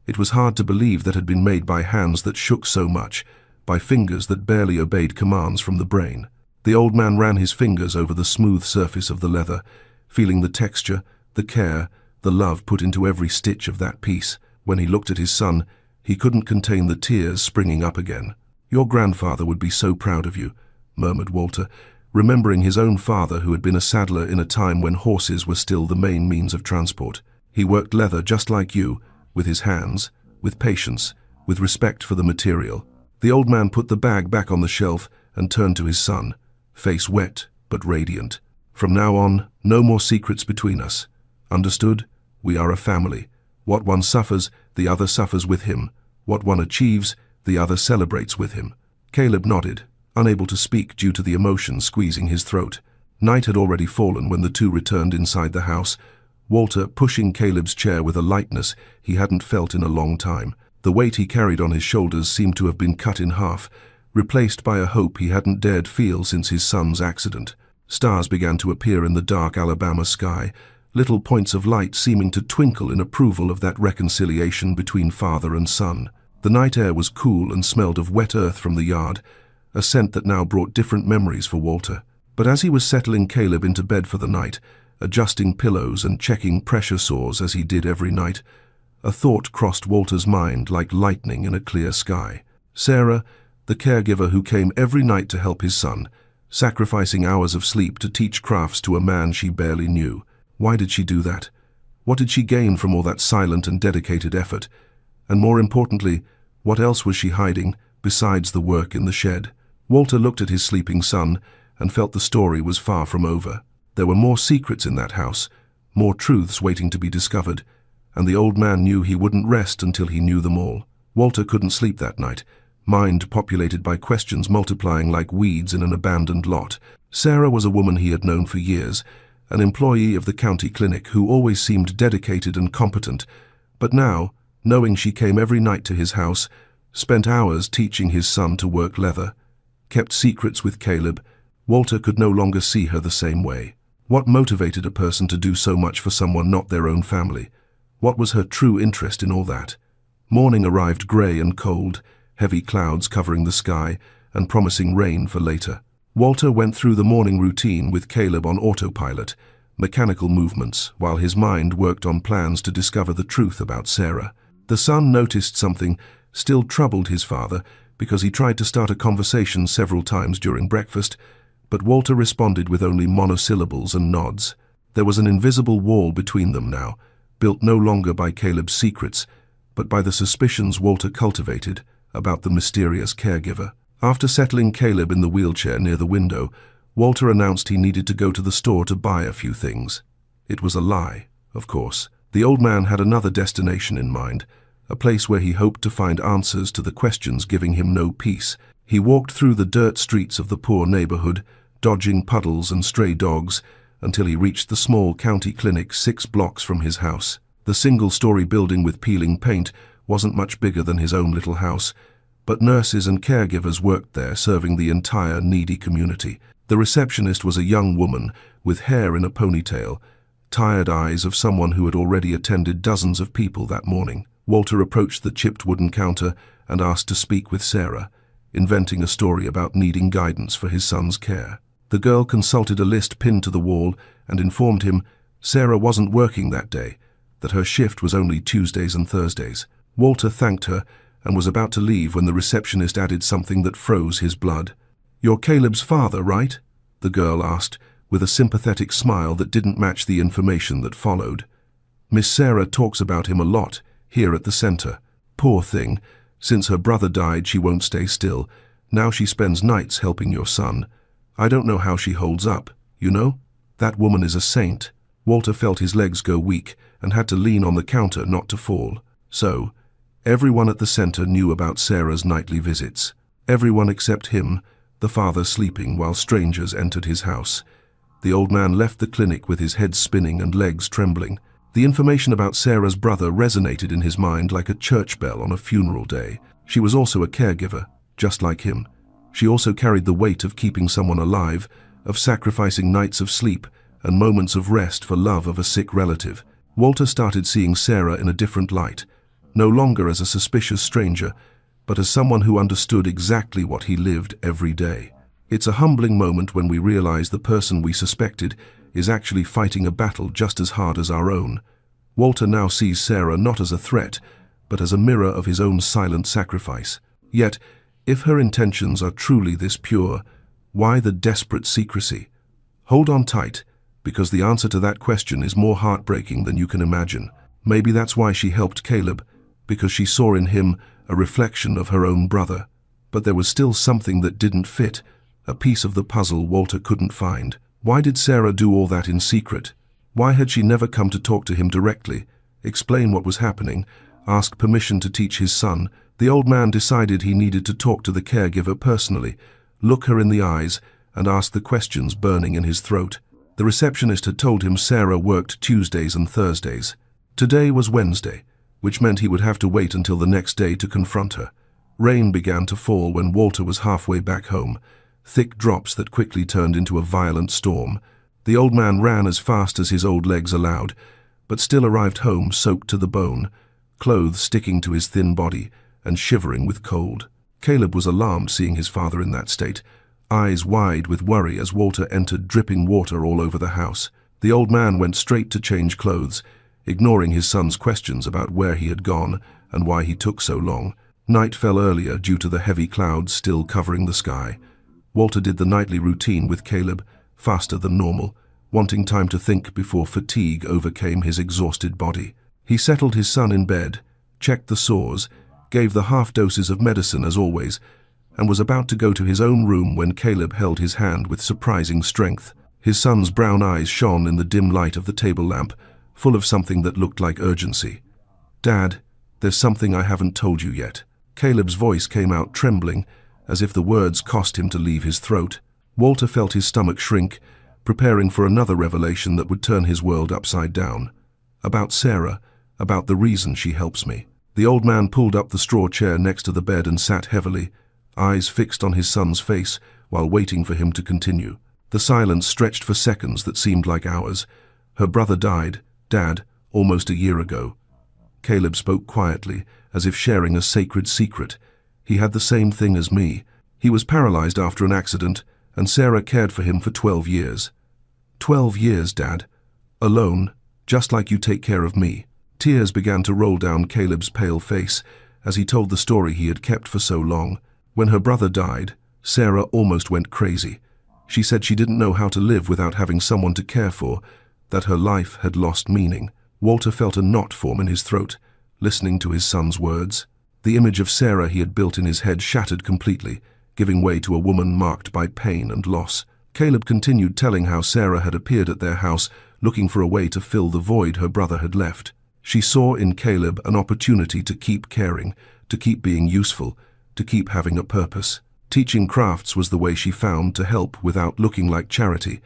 S1: It was hard to believe that had been made by hands that shook so much, by fingers that barely obeyed commands from the brain. The old man ran his fingers over the smooth surface of the leather, feeling the texture, the care, the love put into every stitch of that piece. When he looked at his son, he couldn't contain the tears springing up again. "Your grandfather would be so proud of you," murmured Walter, remembering his own father who had been a saddler in a time when horses were still the main means of transport. He worked leather just like you, with his hands, with patience, with respect for the material. The old man put the bag back on the shelf and turned to his son, face wet but radiant. "From now on, no more secrets between us. Understood? We are a family. What one suffers, the other suffers with him. What one achieves, the other celebrates with him." Caleb nodded, unable to speak due to the emotion squeezing his throat. Night had already fallen when the two returned inside the house, Walter pushing Caleb's chair with a lightness he hadn't felt in a long time. The weight he carried on his shoulders seemed to have been cut in half, replaced by a hope he hadn't dared feel since his son's accident. Stars began to appear in the dark Alabama sky, little points of light seeming to twinkle in approval of that reconciliation between father and son. The night air was cool and smelled of wet earth from the yard, a scent that now brought different memories for Walter. But as he was settling Caleb into bed for the night, adjusting pillows and checking pressure sores as he did every night, a thought crossed Walter's mind like lightning in a clear sky. Sarah, the caregiver who came every night to help his son, sacrificing hours of sleep to teach crafts to a man she barely knew. Why did she do that? What did she gain from all that silent and dedicated effort? And more importantly, what else was she hiding besides the work in the shed? Walter looked at his sleeping son and felt the story was far from over. There were more secrets in that house, more truths waiting to be discovered, and the old man knew he wouldn't rest until he knew them all. Walter couldn't sleep that night, mind populated by questions multiplying like weeds in an abandoned lot. Sarah was a woman he had known for years, an employee of the county clinic who always seemed dedicated and competent, but now, knowing she came every night to his house, spent hours teaching his son to work leather, kept secrets with Caleb, Walter could no longer see her the same way. What motivated a person to do so much for someone not their own family? What was her true interest in all that? Morning arrived grey and cold, heavy clouds covering the sky and promising rain for later. Walter went through the morning routine with Caleb on autopilot, mechanical movements, while his mind worked on plans to discover the truth about Sarah. The son noticed something still troubled his father because he tried to start a conversation several times during breakfast, but Walter responded with only monosyllables and nods. There was an invisible wall between them now, built no longer by Caleb's secrets, but by the suspicions Walter cultivated about the mysterious caregiver. After settling Caleb in the wheelchair near the window, Walter announced he needed to go to the store to buy a few things. It was a lie, of course. The old man had another destination in mind, a place where he hoped to find answers to the questions giving him no peace. He walked through the dirt streets of the poor neighborhood, dodging puddles and stray dogs, until he reached the small county clinic 6 blocks from his house. The single-story building with peeling paint wasn't much bigger than his own little house, but nurses and caregivers worked there, serving the entire needy community. The receptionist was a young woman with hair in a ponytail, tired eyes of someone who had already attended dozens of people that morning. Walter approached the chipped wooden counter and asked to speak with Sarah, inventing a story about needing guidance for his son's care. The girl consulted a list pinned to the wall and informed him Sarah wasn't working that day, that her shift was only Tuesdays and Thursdays. Walter thanked her and was about to leave when the receptionist added something that froze his blood. "You're Caleb's father, right?" the girl asked, with a sympathetic smile that didn't match the information that followed. "Miss Sarah talks about him a lot, here at the center. Poor thing. Since her brother died, she won't stay still. Now she spends nights helping your son. I don't know how she holds up, you know? That woman is a saint." Walter felt his legs go weak and had to lean on the counter not to fall. So, everyone at the center knew about Sarah's nightly visits. Everyone except him, the father sleeping while strangers entered his house. The old man left the clinic with his head spinning and legs trembling. The information about Sarah's brother resonated in his mind like a church bell on a funeral day. She was also a caregiver, just like him. She also carried the weight of keeping someone alive, of sacrificing nights of sleep and moments of rest for love of a sick relative. Walter started seeing Sarah in a different light, no longer as a suspicious stranger, but as someone who understood exactly what he lived every day. It's a humbling moment when we realize the person we suspected is actually fighting a battle just as hard as our own. Walter now sees Sarah not as a threat, but as a mirror of his own silent sacrifice. Yet, if her intentions are truly this pure, why the desperate secrecy? Hold on tight, because the answer to that question is more heartbreaking than you can imagine. Maybe that's why she helped Caleb, because she saw in him a reflection of her own brother. But there was still something that didn't fit, a piece of the puzzle Walter couldn't find. Why did Sarah do all that in secret? Why had she never come to talk to him directly, explain what was happening, ask permission to teach his son? The old man decided he needed to talk to the caregiver personally, look her in the eyes, and ask the questions burning in his throat. The receptionist had told him Sarah worked Tuesdays and Thursdays. Today was Wednesday, which meant he would have to wait until the next day to confront her. Rain began to fall when Walter was halfway back home, thick drops that quickly turned into a violent storm. The old man ran as fast as his old legs allowed, but still arrived home soaked to the bone, clothes sticking to his thin body and shivering with cold. Caleb was alarmed seeing his father in that state, eyes wide with worry as Walter entered, dripping water all over the house. The old man went straight to change clothes, ignoring his son's questions about where he had gone and why he took so long. Night fell earlier due to the heavy clouds still covering the sky. Walter did the nightly routine with Caleb, faster than normal, wanting time to think before fatigue overcame his exhausted body. He settled his son in bed, checked the sores, gave the half doses of medicine as always, and was about to go to his own room when Caleb held his hand with surprising strength. His son's brown eyes shone in the dim light of the table lamp, full of something that looked like urgency. "Dad, there's something I haven't told you yet." Caleb's voice came out trembling, as if the words cost him to leave his throat. Walter felt his stomach shrink, preparing for another revelation that would turn his world upside down. About Sarah, about the reason she helps me. The old man pulled up the straw chair next to the bed and sat heavily, eyes fixed on his son's face while waiting for him to continue. The silence stretched for seconds that seemed like hours. "Her brother died, Dad, almost a year ago." Caleb spoke quietly, as if sharing a sacred secret. "He had the same thing as me. He was paralyzed after an accident, and Sarah cared for him for 12 years. 12 years, Dad. Alone, just like you take care of me." Tears began to roll down Caleb's pale face as he told the story he had kept for so long. When her brother died, Sarah almost went crazy. She said she didn't know how to live without having someone to care for, that her life had lost meaning. Walter felt a knot form in his throat, listening to his son's words. The image of Sarah he had built in his head shattered completely, giving way to a woman marked by pain and loss. Caleb continued telling how Sarah had appeared at their house, looking for a way to fill the void her brother had left. She saw in Caleb an opportunity to keep caring, to keep being useful, to keep having a purpose. Teaching crafts was the way she found to help without looking like charity,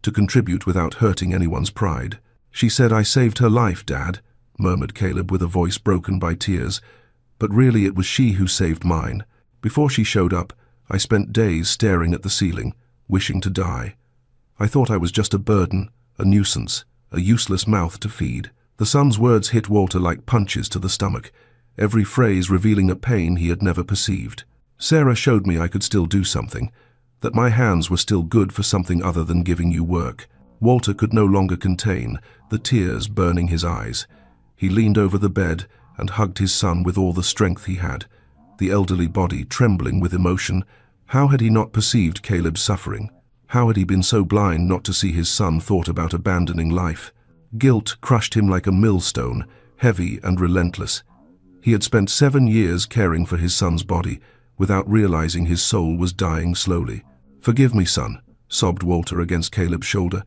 S1: to contribute without hurting anyone's pride. "She said I saved her life, Dad," murmured Caleb with a voice broken by tears. "But really it was she who saved mine. Before she showed up, I spent days staring at the ceiling, wishing to die. I thought I was just a burden, a nuisance, a useless mouth to feed." The son's words hit Walter like punches to the stomach, every phrase revealing a pain he had never perceived. "Sarah showed me I could still do something, that my hands were still good for something other than giving you work." Walter could no longer contain the tears burning his eyes. He leaned over the bed and hugged his son with all the strength he had, the elderly body trembling with emotion. How had he not perceived Caleb's suffering? How had he been so blind not to see his son thought about abandoning life? Guilt crushed him like a millstone, heavy and relentless. He had spent 7 years caring for his son's body, without realizing his soul was dying slowly. "Forgive me, son," sobbed Walter against Caleb's shoulder.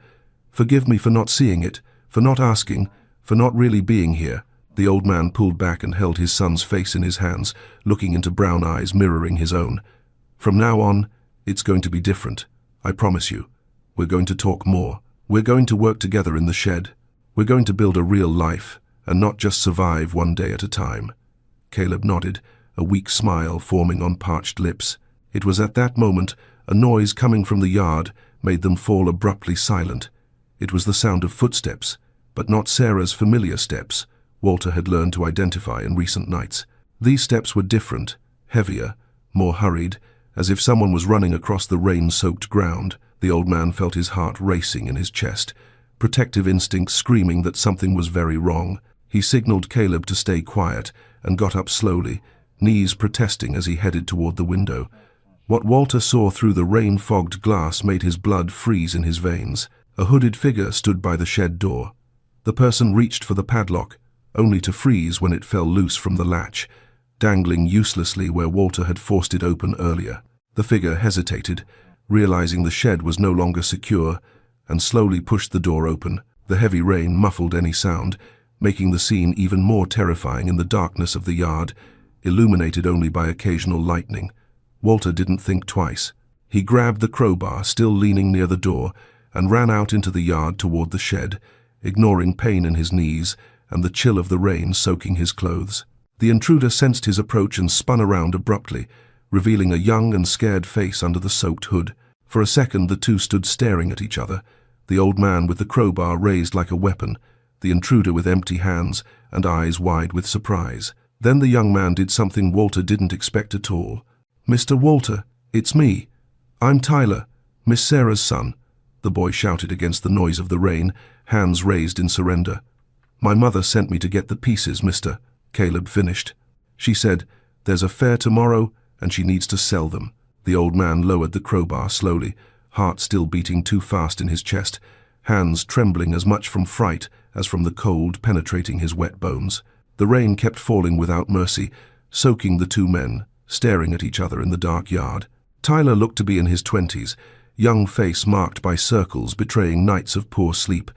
S1: "Forgive me for not seeing it, for not asking, for not really being here." The old man pulled back and held his son's face in his hands, looking into brown eyes mirroring his own. "From now on, it's going to be different. I promise you. We're going to talk more. We're going to work together in the shed. We're going to build a real life, and not just survive one day at a time." Caleb nodded, a weak smile forming on parched lips. It was at that moment a noise coming from the yard made them fall abruptly silent. It was the sound of footsteps, but not Sarah's familiar steps Walter had learned to identify in recent nights. These steps were different, heavier, more hurried, as if someone was running across the rain-soaked ground. The old man felt his heart racing in his chest, protective instincts screaming that something was very wrong. He signaled Caleb to stay quiet and got up slowly, knees protesting as he headed toward the window. What Walter saw through the rain-fogged glass made his blood freeze in his veins. A hooded figure stood by the shed door. The person reached for the padlock, only to freeze when it fell loose from the latch, dangling uselessly where Walter had forced it open earlier. The figure hesitated, realizing the shed was no longer secure, and slowly pushed the door open. The heavy rain muffled any sound, making the scene even more terrifying in the darkness of the yard, illuminated only by occasional lightning. Walter didn't think twice. He grabbed the crowbar, still leaning near the door, and ran out into the yard toward the shed, ignoring pain in his knees and the chill of the rain soaking his clothes. The intruder sensed his approach and spun around abruptly, revealing a young and scared face under the soaked hood. For a second the two stood staring at each other, the old man with the crowbar raised like a weapon, the intruder with empty hands and eyes wide with surprise. Then the young man did something Walter didn't expect at all. "Mr. Walter, it's me. I'm Tyler, Miss Sarah's son," the boy shouted against the noise of the rain, hands raised in surrender. "My mother sent me to get the pieces, mister," Caleb finished. "She said, there's a fair tomorrow and she needs to sell them." The old man lowered the crowbar slowly, heart still beating too fast in his chest, hands trembling as much from fright as from the cold penetrating his wet bones. The rain kept falling without mercy, soaking the two men, staring at each other in the dark yard. Tyler looked to be in his 20s, young face marked by circles betraying nights of poor sleep,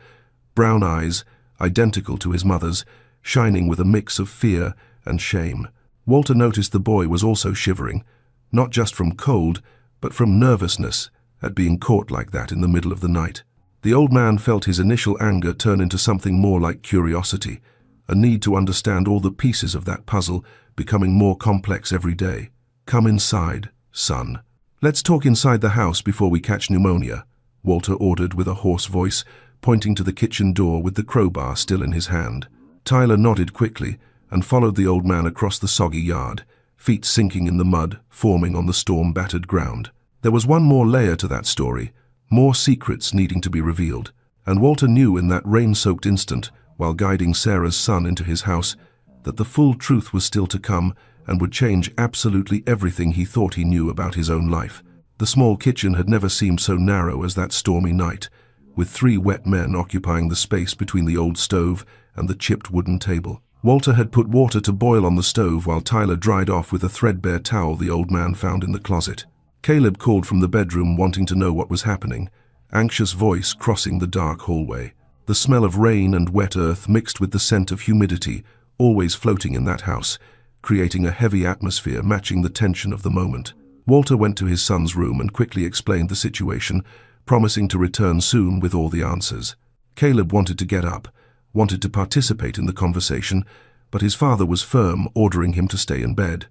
S1: brown eyes, identical to his mother's, shining with a mix of fear and shame. Walter noticed the boy was also shivering, not just from cold, but from nervousness at being caught like that in the middle of the night. The old man felt his initial anger turn into something more like curiosity, a need to understand all the pieces of that puzzle becoming more complex every day. "Come inside, son. Let's talk inside the house before we catch pneumonia," Walter ordered with a hoarse voice, pointing to the kitchen door with the crowbar still in his hand. Tyler nodded quickly and followed the old man across the soggy yard, feet sinking in the mud, forming on the storm-battered ground. There was one more layer to that story, more secrets needing to be revealed, and Walter knew in that rain-soaked instant, while guiding Sarah's son into his house, that the full truth was still to come and would change absolutely everything he thought he knew about his own life. The small kitchen had never seemed so narrow as that stormy night, with 3 wet men occupying the space between the old stove and the chipped wooden table. Walter had put water to boil on the stove while Tyler dried off with a threadbare towel the old man found in the closet. Caleb called from the bedroom wanting to know what was happening, anxious voice crossing the dark hallway. The smell of rain and wet earth mixed with the scent of humidity, always floating in that house, creating a heavy atmosphere matching the tension of the moment. Walter went to his son's room and quickly explained the situation, promising to return soon with all the answers. Caleb wanted to get up, wanted to participate in the conversation, but his father was firm, ordering him to stay in bed.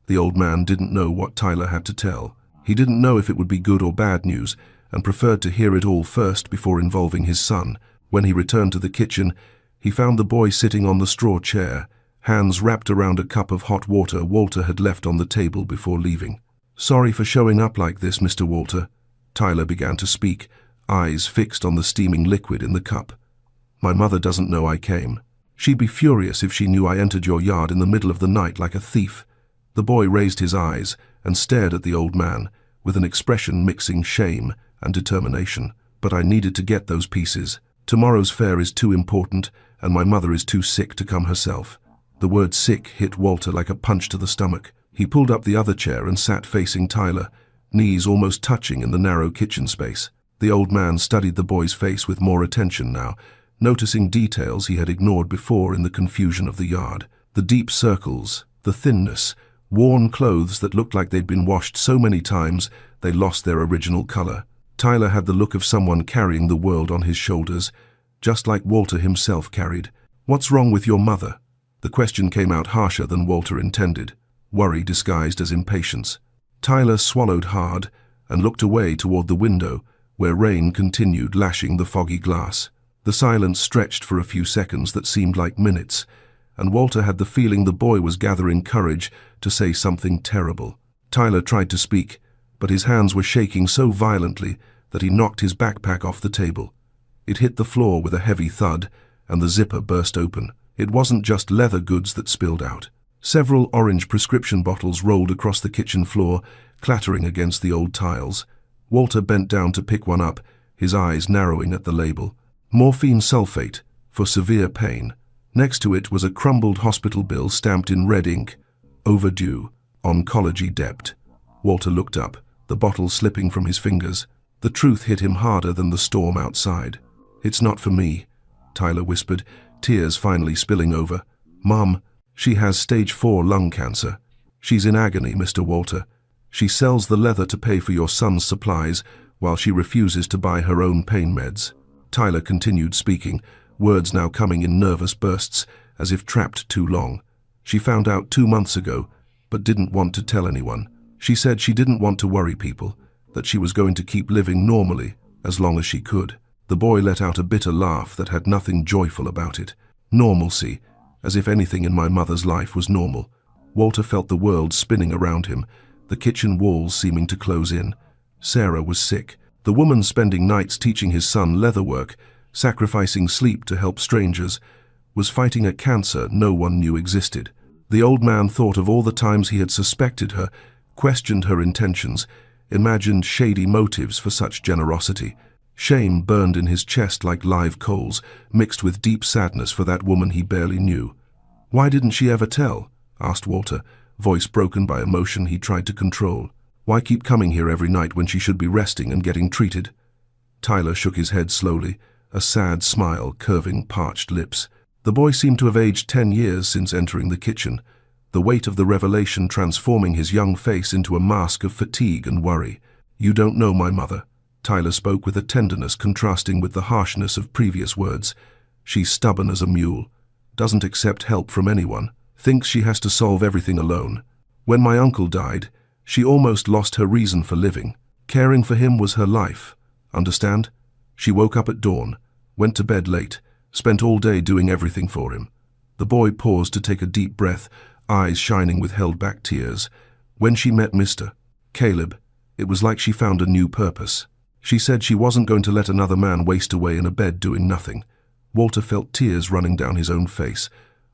S1: The old man didn't know what Tyler had to tell. He didn't know if it would be good or bad news, and preferred to hear it all first before involving his son. When he returned to the kitchen, he found the boy sitting on the straw chair, hands wrapped around a cup of hot water Walter had left on the table before leaving. "Sorry for showing up like this, Mr. Walter." Tyler began to speak, eyes fixed on the steaming liquid in the cup. "My mother doesn't know I came. She'd be furious if she knew I entered your yard in the middle of the night like a thief." The boy raised his eyes and stared at the old man, with an expression mixing shame and determination. "But I needed to get those pieces. Tomorrow's fair is too important, and my mother is too sick to come herself." The word sick hit Walter like a punch to the stomach. He pulled up the other chair and sat facing Tyler, knees almost touching in the narrow kitchen space. The old man studied the boy's face with more attention now, noticing details he had ignored before in the confusion of the yard. The deep circles, the thinness, worn clothes that looked like they'd been washed so many times they lost their original color. Tyler had the look of someone carrying the world on his shoulders, just like Walter himself carried. "What's wrong with your mother?" The question came out harsher than Walter intended, worry disguised as impatience. Tyler swallowed hard and looked away toward the window, where rain continued lashing the foggy glass. The silence stretched for a few seconds that seemed like minutes, and Walter had the feeling the boy was gathering courage to say something terrible. Tyler tried to speak, but his hands were shaking so violently that he knocked his backpack off the table. It hit the floor with a heavy thud, and the zipper burst open. It wasn't just leather goods that spilled out. Several orange prescription bottles rolled across the kitchen floor, clattering against the old tiles. Walter bent down to pick one up, his eyes narrowing at the label. Morphine sulfate, for severe pain. Next to it was a crumbled hospital bill stamped in red ink. Overdue. Oncology debt. Walter looked up, the bottle slipping from his fingers. The truth hit him harder than the storm outside. "It's not for me," Tyler whispered, tears finally spilling over. "Mom, she has stage 4 lung cancer. She's in agony, Mr. Walter. She sells the leather to pay for your son's supplies while she refuses to buy her own pain meds." Tyler continued speaking, words now coming in nervous bursts, as if trapped too long. "She found out 2 months ago, but didn't want to tell anyone. She said she didn't want to worry people, that she was going to keep living normally as long as she could." The boy let out a bitter laugh that had nothing joyful about it. Normalcy, as if anything in my mother's life was normal. Walter felt the world spinning around him, the kitchen walls seeming to close in. Sarah was sick. The woman spending nights teaching his son leatherwork, sacrificing sleep to help strangers, was fighting a cancer no one knew existed. The old man thought of all the times he had suspected her, questioned her intentions, imagined shady motives for such generosity. Shame burned in his chest like live coals, mixed with deep sadness for that woman he barely knew. "Why didn't she ever tell?" asked Walter, voice broken by emotion he tried to control. "Why keep coming here every night when she should be resting and getting treated?" Tyler shook his head slowly, a sad smile curving parched lips. The boy seemed to have aged 10 years since entering the kitchen, the weight of the revelation transforming his young face into a mask of fatigue and worry. "You don't know my mother." Tyler spoke with a tenderness contrasting with the harshness of previous words. "She's stubborn as a mule, doesn't accept help from anyone, thinks she has to solve everything alone. When my uncle died, she almost lost her reason for living. Caring for him was her life. Understand? She woke up at dawn, went to bed late, spent all day doing everything for him." The boy paused to take a deep breath, eyes shining with held-back tears. When she met Mr. Caleb, it was like she found a new purpose. She said she wasn't going to let another man waste away in a bed doing nothing. Walter felt tears running down his own face,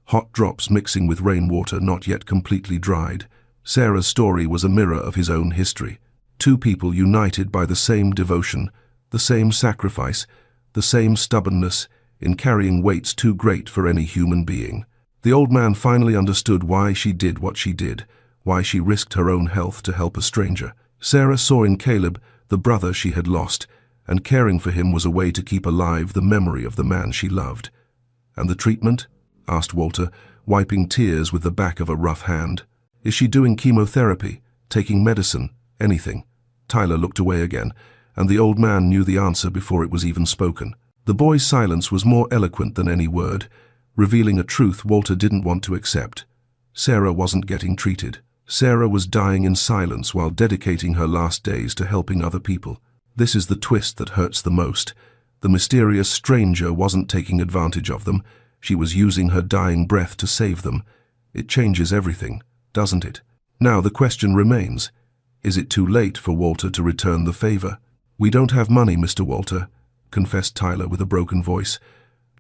S1: hot drops mixing with rainwater not yet completely dried. Sarah's story was a mirror of his own history. Two people united by the same devotion, the same sacrifice, the same stubbornness in carrying weights too great for any human being. The old man finally understood why she did what she did, why she risked her own health to help a stranger. Sarah saw in Caleb the brother she had lost, and caring for him was a way to keep alive the memory of the man she loved. "And the treatment?" asked Walter, wiping tears with the back of a rough hand. "Is she doing chemotherapy, taking medicine, anything?" Tyler looked away again, and the old man knew the answer before it was even spoken. The boy's silence was more eloquent than any word, revealing a truth Walter didn't want to accept. Sarah wasn't getting treated. Sarah was dying in silence while dedicating her last days to helping other people. This is the twist that hurts the most. The mysterious stranger wasn't taking advantage of them. She was using her dying breath to save them. It changes everything, doesn't it? Now the question remains, is it too late for Walter to return the favor? "We don't have money, Mr. Walter," confessed Tyler with a broken voice.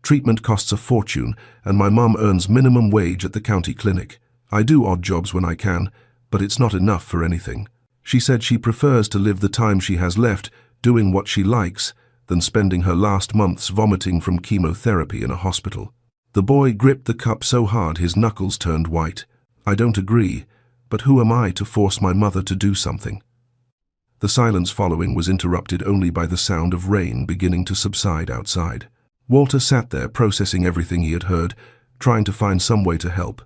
S1: "Treatment costs a fortune, and my mom earns minimum wage at the county clinic. I do odd jobs when I can, but it's not enough for anything. She said she prefers to live the time she has left doing what she likes than spending her last months vomiting from chemotherapy in a hospital." The boy gripped the cup so hard his knuckles turned white. "I don't agree, but who am I to force my mother to do something?" The silence following was interrupted only by the sound of rain beginning to subside outside. Walter sat there processing everything he had heard, trying to find some way to help.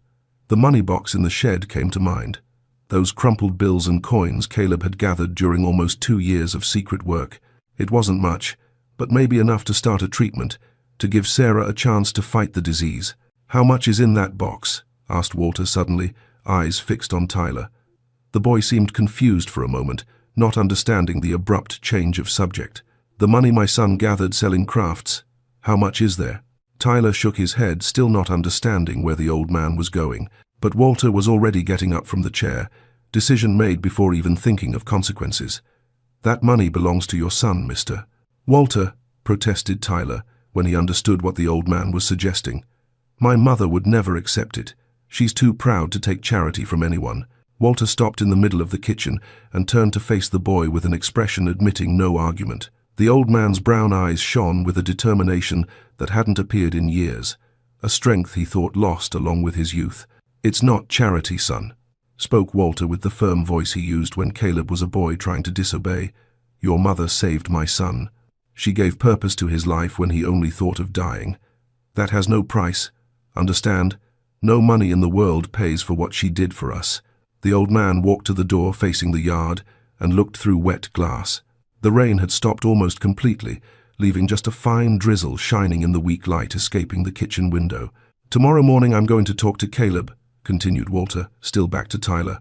S1: The money box in the shed came to mind. Those crumpled bills and coins Caleb had gathered during almost 2 years of secret work. It wasn't much, but maybe enough to start a treatment, to give Sarah a chance to fight the disease. "How much is in that box?" asked Walter suddenly, eyes fixed on Tyler. The boy seemed confused for a moment, not understanding the abrupt change of subject. "The money my son gathered selling crafts. How much is there?" Tyler shook his head, still not understanding where the old man was going, but Walter was already getting up from the chair, decision made before even thinking of consequences. "That money belongs to your son, mister." "Walter," protested Tyler, when he understood what the old man was suggesting. "My mother would never accept it. She's too proud to take charity from anyone." Walter stopped in the middle of the kitchen and turned to face the boy with an expression admitting no argument. The old man's brown eyes shone with a determination that hadn't appeared in years, a strength he thought lost along with his youth. "It's not charity, son," spoke Walter with the firm voice he used when Caleb was a boy trying to disobey. "Your mother saved my son. She gave purpose to his life when he only thought of dying. That has no price. Understand? No money in the world pays for what she did for us." The old man walked to the door facing the yard and looked through wet glass. The rain had stopped almost completely, leaving just a fine drizzle shining in the weak light escaping the kitchen window. "Tomorrow morning I'm going to talk to Caleb," continued Walter, still back to Tyler,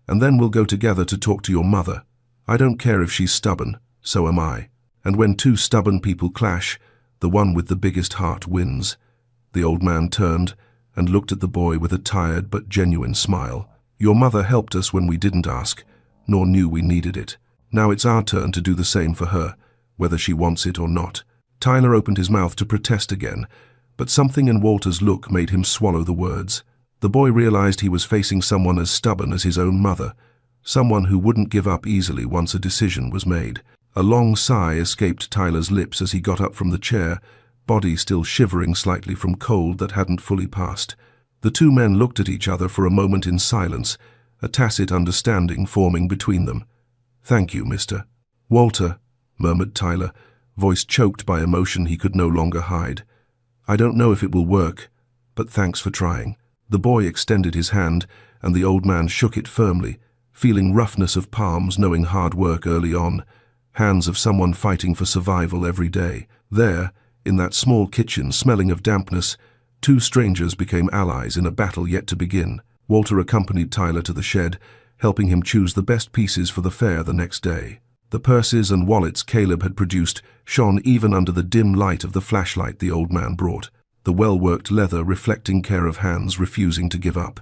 S1: "and then we'll go together to talk to your mother. I don't care if she's stubborn, so am I. And when two stubborn people clash, the one with the biggest heart wins." The old man turned and looked at the boy with a tired but genuine smile. "Your mother helped us when we didn't ask, nor knew we needed it. Now it's our turn to do the same for her, whether she wants it or not." Tyler opened his mouth to protest again, but something in Walter's look made him swallow the words. The boy realized he was facing someone as stubborn as his own mother, someone who wouldn't give up easily once a decision was made. A long sigh escaped Tyler's lips as he got up from the chair, body still shivering slightly from cold that hadn't fully passed. The two men looked at each other for a moment in silence, a tacit understanding forming between them. "Thank you, mister." "Walter," murmured Tyler, voice choked by emotion he could no longer hide. "I don't know if it will work, but thanks for trying." The boy extended his hand, and the old man shook it firmly, feeling roughness of palms knowing hard work early on, hands of someone fighting for survival every day. There, in that small kitchen smelling of dampness, two strangers became allies in a battle yet to begin. Walter accompanied Tyler to the shed, helping him choose the best pieces for the fair the next day. The purses and wallets Caleb had produced shone even under the dim light of the flashlight the old man brought, the well-worked leather reflecting care of hands refusing to give up.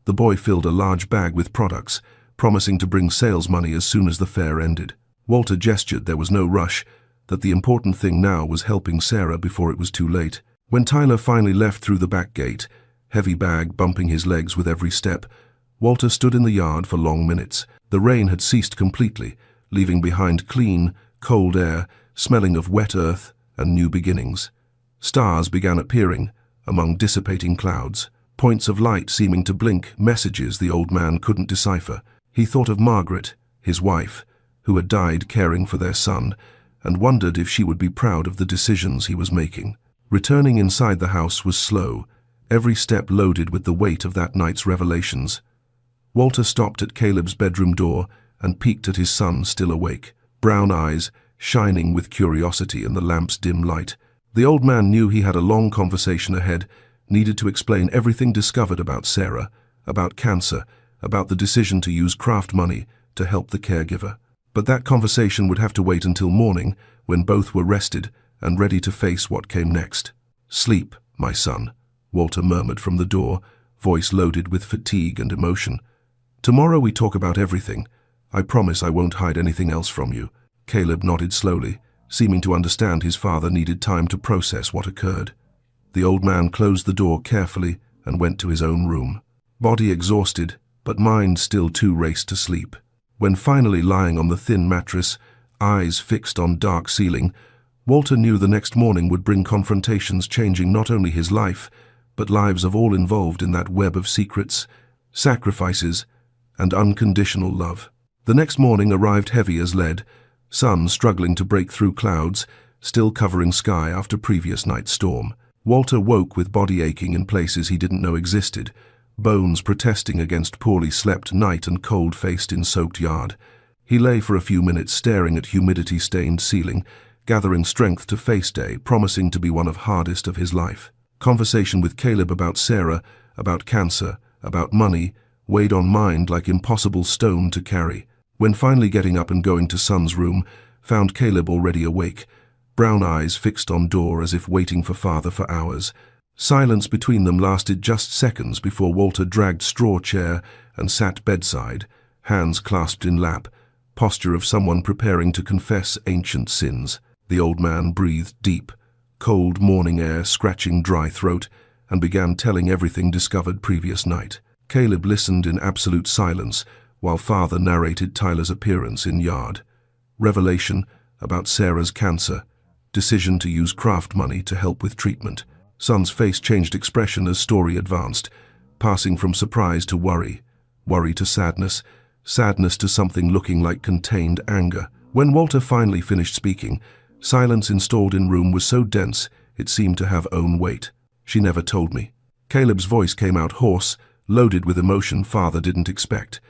S1: The boy filled a large bag with products, promising to bring sales money as soon as the fair ended. Walter gestured there was no rush, that the important thing now was helping Sarah before it was too late. When Tyler finally left through the back gate, heavy bag bumping his legs with every step, Walter stood in the yard for long minutes. The rain had ceased completely, leaving behind clean, cold air, smelling of wet earth and new beginnings. Stars began appearing among dissipating clouds. points of light seeming to blink, messages the old man couldn't decipher. He thought of Margaret, his wife, who had died caring for their son, and wondered if she would be proud of the decisions he was making. Returning inside the house was slow, every step loaded with the weight of that night's revelations. Walter stopped at Caleb's bedroom door and peeked at his son still awake, brown eyes shining with curiosity in the lamp's dim light. The old man knew he had a long conversation ahead, needed to explain everything discovered about Sarah, about cancer, about the decision to use craft money to help the caregiver. But that conversation would have to wait until morning, when both were rested and ready to face what came next. "Sleep, my son," Walter murmured from the door, voice loaded with fatigue and emotion. "Tomorrow we talk about everything. I promise I won't hide anything else from you." Caleb nodded slowly, seeming to understand his father needed time to process what occurred. The old man closed the door carefully and went to his own room. Body exhausted, but mind still too raced to sleep. When finally lying on the thin mattress, eyes fixed on dark ceiling, Walter knew the next morning would bring confrontations changing not only his life, but lives of all involved in that web of secrets, sacrifices, and unconditional love. The next morning arrived heavy as lead, sun struggling to break through clouds, still covering sky after previous night's storm. Walter woke with body aching in places he didn't know existed, bones protesting against poorly slept night and cold-faced in soaked yard. He lay for a few minutes staring at humidity-stained ceiling, gathering strength to face day, promising to be one of hardest of his life. Conversation with Caleb about Sarah, about cancer, about money, weighed on mind like impossible stone to carry. When finally getting up and going to son's room, found Caleb already awake, brown eyes fixed on door as if waiting for father for hours. Silence between them lasted just seconds before Walter dragged straw chair and sat bedside, hands clasped in lap, posture of someone preparing to confess ancient sins. The old man breathed deep, cold morning air scratching dry throat, and began telling everything discovered previous night. Caleb listened in absolute silence while father narrated Tyler's appearance in yard. Revelation about Sarah's cancer, decision to use craft money to help with treatment. Son's face changed expression as story advanced, passing from surprise to worry, worry to sadness, sadness to something looking like contained anger. When Walter finally finished speaking, silence installed in room was so dense it seemed to have own weight. "She never told me." Caleb's voice came out hoarse, loaded with emotion father didn't expect.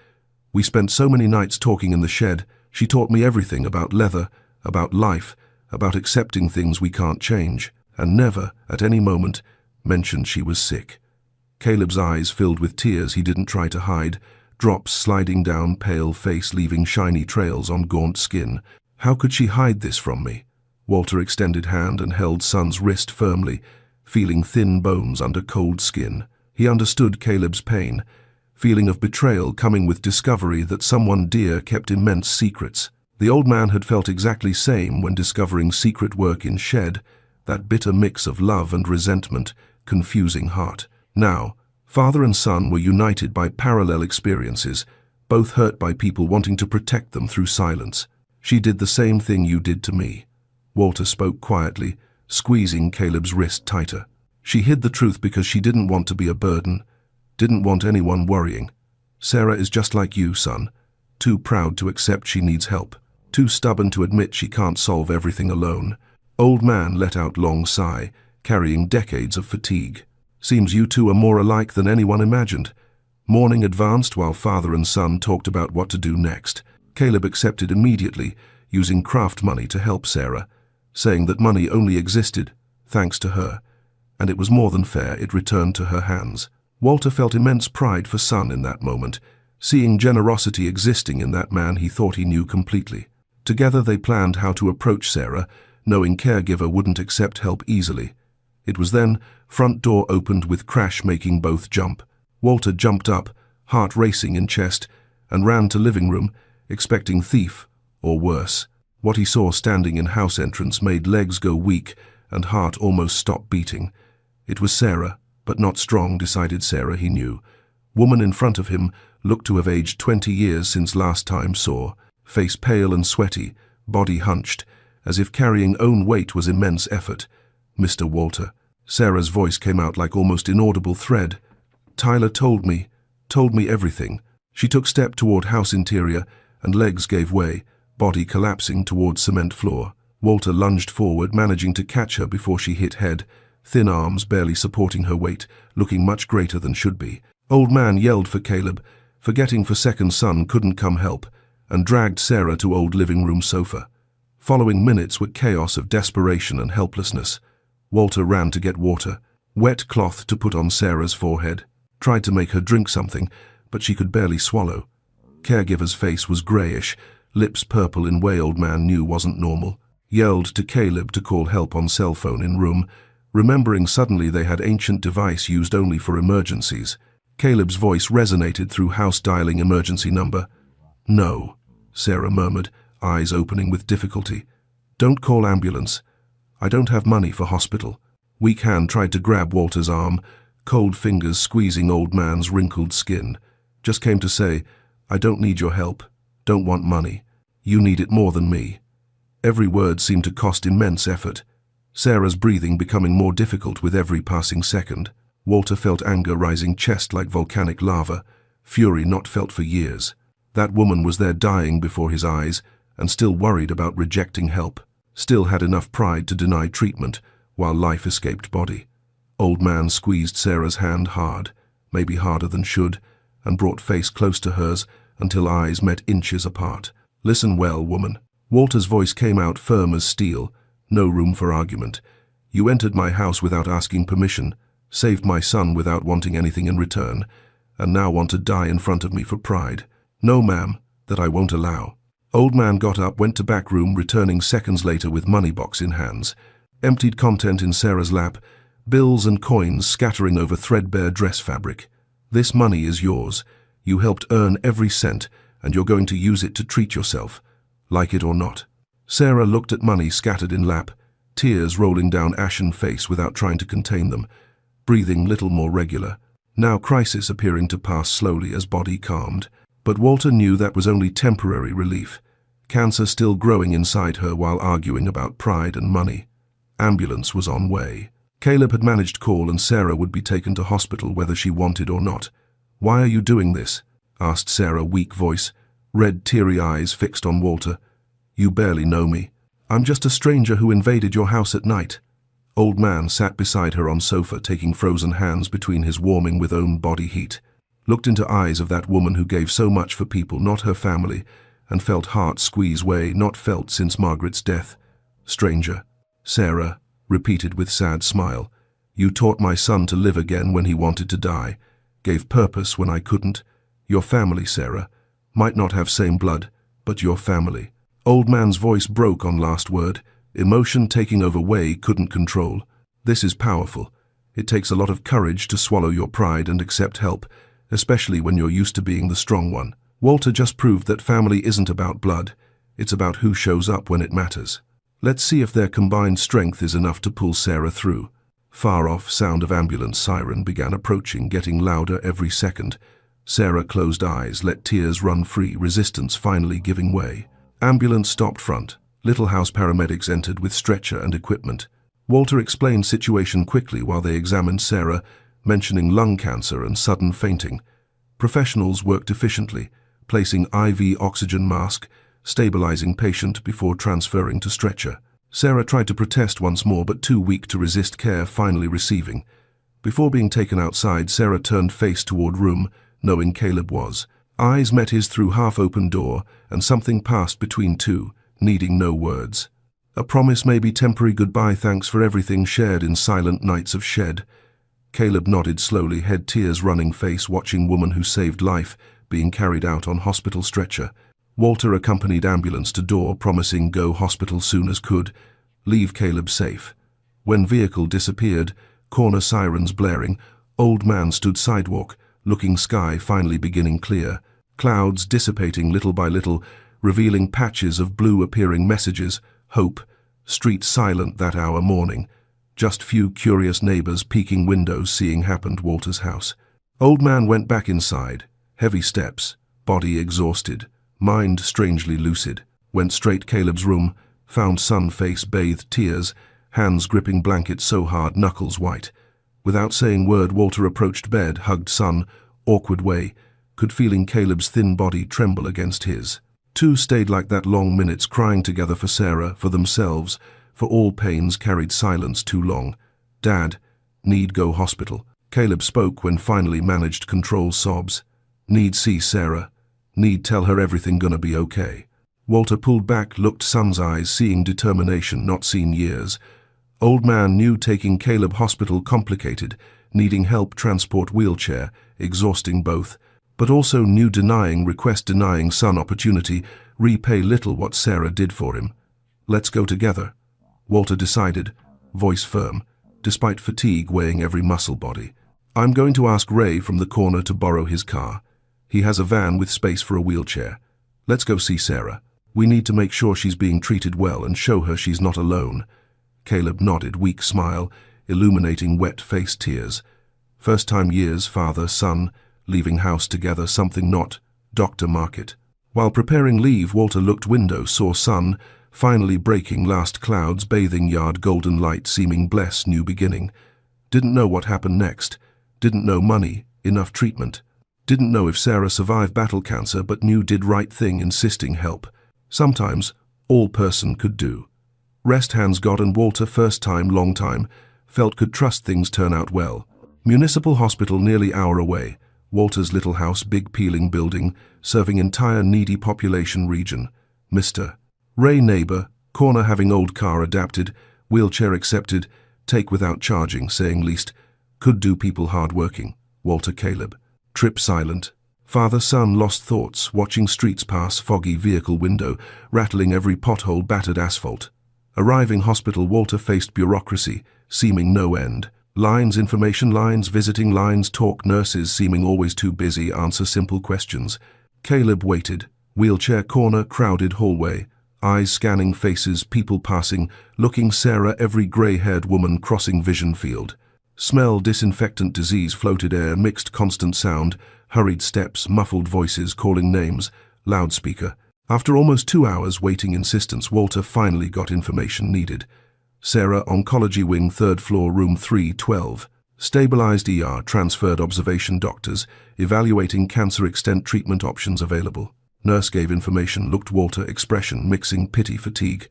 S1: "We spent so many nights talking in the shed. She taught me everything about leather, about life, about accepting things we can't change, and never, at any moment, mentioned she was sick." Caleb's eyes filled with tears he didn't try to hide, drops sliding down pale face leaving shiny trails on gaunt skin. "How could she hide this from me?" Walter extended hand and held son's wrist firmly, feeling thin bones under cold skin. He understood Caleb's pain, feeling of betrayal coming with discovery that someone dear kept immense secrets. The old man had felt exactly same when discovering secret work in shed, that bitter mix of love and resentment, confusing heart. Now, father and son were united by parallel experiences, both hurt by people wanting to protect them through silence. "She did the same thing you did to me." Walter spoke quietly, squeezing Caleb's wrist tighter. "She hid the truth because she didn't want to be a burden, didn't want anyone worrying. Sarah is just like you, son, too proud to accept she needs help, too stubborn to admit she can't solve everything alone." Old man let out long sigh, carrying decades of fatigue. "Seems you two are more alike than anyone imagined." Morning advanced while father and son talked about what to do next. Caleb accepted immediately, using craft money to help Sarah, saying that money only existed thanks to her, and it was more than fair it returned to her hands. Walter felt immense pride for son in that moment, seeing generosity existing in that man he thought he knew completely. Together they planned how to approach Sarah, knowing caregiver wouldn't accept help easily. It was then front door opened with crash making both jump. Walter jumped up, heart racing in chest, and ran to living room, expecting thief, or worse. What he saw standing in house entrance made legs go weak and heart almost stop beating. It was Sarah, but not strong, decided Sarah he knew. Woman in front of him looked to have aged 20 years since last time saw, face pale and sweaty, body hunched, as if carrying own weight was immense effort. "Mr. Walter." Sarah's voice came out like almost inaudible thread. Tyler told me everything. She took step toward house interior, and legs gave way, body collapsing toward cement floor. Walter lunged forward, managing to catch her before she hit head, thin arms barely supporting her weight, looking much greater than should be. Old man yelled for Caleb, forgetting for second son couldn't come help, and dragged Sarah to old living room sofa. Following minutes were chaos of desperation and helplessness. Walter ran to get water, wet cloth to put on Sarah's forehead, tried to make her drink something, but she could barely swallow. Caregiver's face was grayish, lips purple in way old man knew wasn't normal. Yelled to Caleb to call help on cell phone in room, remembering suddenly they had ancient device used only for emergencies. Caleb's voice resonated through house dialing emergency number. "No," Sarah murmured, eyes opening with difficulty. "Don't call ambulance. I don't have money for hospital." Weak hand tried to grab Walter's arm, cold fingers squeezing old man's wrinkled skin. Just came to say, "I don't need your help. Don't want money. You need it more than me." Every word seemed to cost immense effort. Sarah's breathing becoming more difficult with every passing second. Walter felt anger rising chest like volcanic lava, fury not felt for years. That woman was there dying before his eyes, and still worried about rejecting help. Still had enough pride to deny treatment, while life escaped body. Old man squeezed Sarah's hand hard, maybe harder than should, and brought face close to hers until eyes met inches apart. "Listen well, woman." Walter's voice came out firm as steel, no room for argument. "You entered my house without asking permission, saved my son without wanting anything in return, and now want to die in front of me for pride. No, ma'am, that I won't allow." Old man got up, went to back room, returning seconds later with money box in hands. Emptied content in Sarah's lap, bills and coins scattering over threadbare dress fabric. "This money is yours. You helped earn every cent, and you're going to use it to treat yourself, like it or not." Sarah looked at money scattered in lap, tears rolling down ashen face without trying to contain them, breathing little more regular. Now crisis appearing to pass slowly as body calmed. But Walter knew that was only temporary relief. Cancer still growing inside her while arguing about pride and money. Ambulance was on way. Caleb had managed call and Sarah would be taken to hospital whether she wanted or not. "Why are you doing this?" asked Sarah, weak voice, red teary eyes fixed on Walter. "You barely know me. I'm just a stranger who invaded your house at night." Old man sat beside her on sofa, taking frozen hands between his, warming with own body heat. Looked into eyes of that woman who gave so much for people, not her family, and felt heart squeeze way not felt since Margaret's death. "Stranger," Sarah repeated with sad smile. "You taught my son to live again when he wanted to die, gave purpose when I couldn't. Your family, Sarah, might not have same blood, but your family." Old man's voice broke on last word, emotion taking over way couldn't control. "This is powerful. It takes a lot of courage to swallow your pride and accept help, especially when you're used to being the strong one." Walter just proved that family isn't about blood, it's about who shows up when it matters. Let's see if their combined strength is enough to pull Sarah through. Far off sound of ambulance siren began approaching, getting louder every second. Sarah closed eyes, let tears run free, resistance finally giving way. Ambulance stopped front. Little house paramedics entered with stretcher and equipment. Walter explained situation quickly while they examined Sarah, mentioning lung cancer and sudden fainting. Professionals worked efficiently, placing IV oxygen mask, stabilizing patient before transferring to stretcher. Sarah tried to protest once more, but too weak to resist care, finally receiving. Before being taken outside, Sarah turned face toward room, knowing Caleb was. Eyes met his through half-open door, and something passed between two, needing no words. A promise, maybe temporary goodbye, thanks for everything shared in silent nights of shed. Caleb nodded slowly, head tears running face, watching woman who saved life being carried out on hospital stretcher. Walter accompanied ambulance to door, promising go hospital soon as could, leave Caleb safe. When vehicle disappeared, corner sirens blaring, old man stood sidewalk, looking sky finally beginning clear. Clouds dissipating little by little, revealing patches of blue appearing messages, hope, street silent that hour morning. Just few curious neighbors peeking windows seeing happened Walter's house. Old man went back inside, heavy steps, body exhausted, mind strangely lucid. Went straight Caleb's room, found son face bathed tears, hands gripping blanket so hard knuckles white. Without saying word, Walter approached bed, hugged son, awkward way, could feeling Caleb's thin body tremble against his. Two stayed like that long minutes, crying together for Sarah, for themselves, for all pains carried silence too long. Dad, need go hospital. Caleb spoke when finally managed control sobs. Need see Sarah. Need tell her everything gonna be okay. Walter pulled back, looked son's eyes, seeing determination not seen years. Old man knew taking Caleb hospital complicated, needing help, transport, wheelchair, exhausting both, but also knew denying request, denying son opportunity, repay little what Sarah did for him. Let's go together, Walter decided, voice firm, despite fatigue weighing every muscle body. I'm going to ask Ray from the corner to borrow his car. He has a van with space for a wheelchair. Let's go see Sarah. We need to make sure she's being treated well and show her she's not alone. Caleb nodded, weak smile, illuminating wet-faced tears. First time years, father, son, leaving house together, something not, Dr. Market. While preparing leave, Walter looked window, saw sun, finally breaking last clouds, bathing yard, golden light, seeming bless, new beginning. Didn't know what happened next. Didn't know money, enough treatment. Didn't know if Sarah survived battle cancer, but knew did right thing, insisting help. Sometimes, all person could do. Rest hands God, and Walter, first time, long time, felt could trust things turn out well. Municipal hospital nearly hour away. Walter's little house, big peeling building, serving entire needy population region. Mr. Ray neighbor, corner having old car adapted, wheelchair accepted, take without charging, saying least, could do people hard working. Walter Caleb. Trip silent. Father son lost thoughts, watching streets pass, foggy vehicle window, rattling every pothole, battered asphalt. Arriving hospital, Walter faced bureaucracy, seeming no end. Lines, information lines, visiting lines, talk, nurses seeming always too busy, answer simple questions. Caleb waited. Wheelchair corner, crowded hallway. Eyes scanning faces, people passing, looking Sarah, every grey-haired woman crossing vision field. Smell, disinfectant, disease, floated air, mixed constant sound, hurried steps, muffled voices calling names, loudspeaker. After almost 2 hours waiting insistence, Walter finally got information needed. Sarah, oncology wing, 3rd floor, room 312. Stabilized ER, transferred observation, doctors, evaluating cancer extent, treatment options available. Nurse gave information, looked Walter, expression mixing pity, fatigue.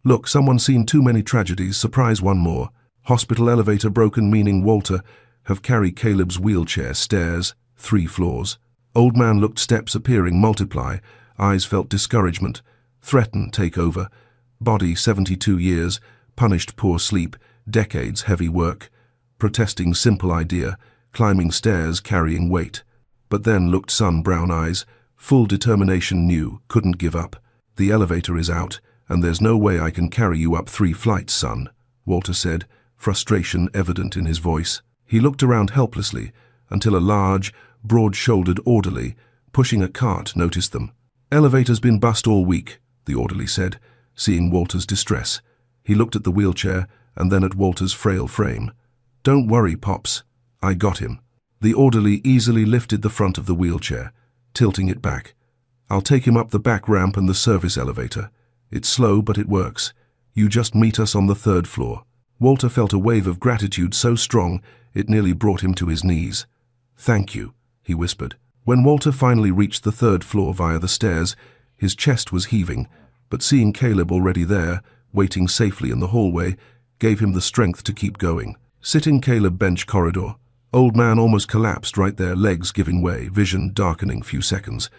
S1: Look, someone seen too many tragedies, surprise one more. Hospital elevator broken, meaning Walter, have carry Caleb's wheelchair, stairs, 3 floors. Old man looked, steps appearing, multiply, eyes felt discouragement, threaten, take over. Body 72 years, punished poor sleep, decades heavy work, protesting simple idea, climbing stairs, carrying weight. But then looked son, brown eyes, full determination, knew, couldn't give up. The elevator is out, and there's no way I can carry you up 3 flights, son, Walter said, frustration evident in his voice. He looked around helplessly, until a large, broad-shouldered orderly, pushing a cart, noticed them. Elevator's been bust all week, the orderly said, seeing Walter's distress. He looked at the wheelchair, and then at Walter's frail frame. Don't worry, Pops. I got him. The orderly easily lifted the front of the wheelchair, tilting it back. I'll take him up the back ramp and the service elevator. It's slow, but it works. You just meet us on the 3rd floor. Walter felt a wave of gratitude so strong it nearly brought him to his knees. Thank you, he whispered. When Walter finally reached the 3rd floor via the stairs, his chest was heaving, but seeing Caleb already there, waiting safely in the hallway, gave him the strength to keep going. Sitting Caleb bench corridor. Old man almost collapsed right there, legs giving way, vision darkening few seconds.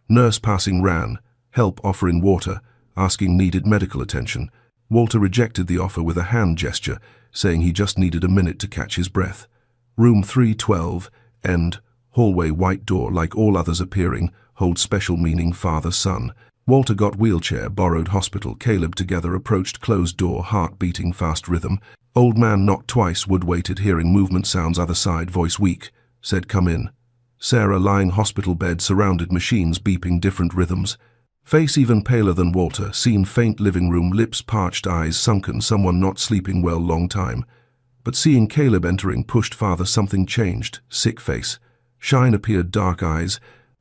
S1: Nurse passing ran, help offering water, asking needed medical attention. Walter rejected the offer with a hand gesture, saying he just needed a minute to catch his breath. Room 312, end, hallway, white door, like all others appearing, hold special meaning, father, son. Walter got wheelchair, borrowed hospital, Caleb together approached closed door, heart beating fast rhythm. Old man knocked twice, wood waited, hearing movement sounds other side, voice weak, said come in. Sarah lying hospital bed, surrounded machines beeping different rhythms. Face even paler than Walter, seen faint living room, lips parched, eyes sunken, someone not sleeping well, long time. But seeing Caleb entering pushed father, something changed, sick face. Shine appeared, dark eyes,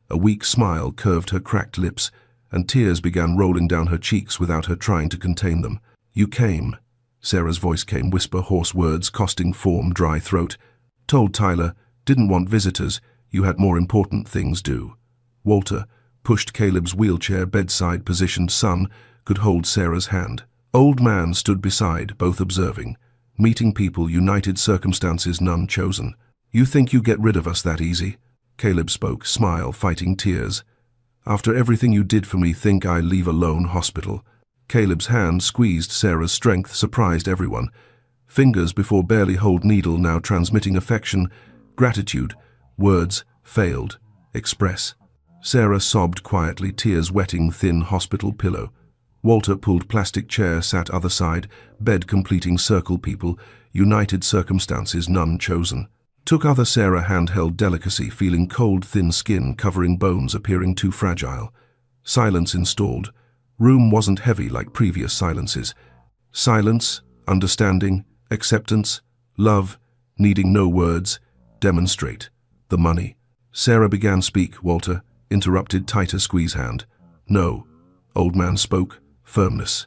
S1: a weak smile curved her cracked lips, and tears began rolling down her cheeks without her trying to contain them. You came. Sarah's voice came, whisper, hoarse words, costing form, dry throat. Told Tyler, didn't want visitors, you had more important things do. Walter, pushed Caleb's wheelchair bedside positioned son, could hold Sarah's hand. Old man stood beside, both observing. Meeting people, united circumstances, none chosen. You think you get rid of us that easy? Caleb spoke, smile fighting tears. After everything you did for me, think I leave alone hospital? Caleb's hand squeezed Sarah's strength, surprised everyone. Fingers before barely hold needle, now transmitting affection, gratitude. Words failed. Express. Sarah sobbed quietly, tears wetting thin hospital pillow. Walter pulled plastic chair, sat other side, bed completing circle people, united circumstances, none chosen. Took other Sarah hand held delicacy, feeling cold thin skin covering bones appearing too fragile. Silence installed. Room wasn't heavy like previous silences. Silence, understanding, acceptance, love, needing no words, demonstrate. The money. Sarah began speak, Walter, interrupted, tighter squeeze hand. No. Old man spoke, firmness.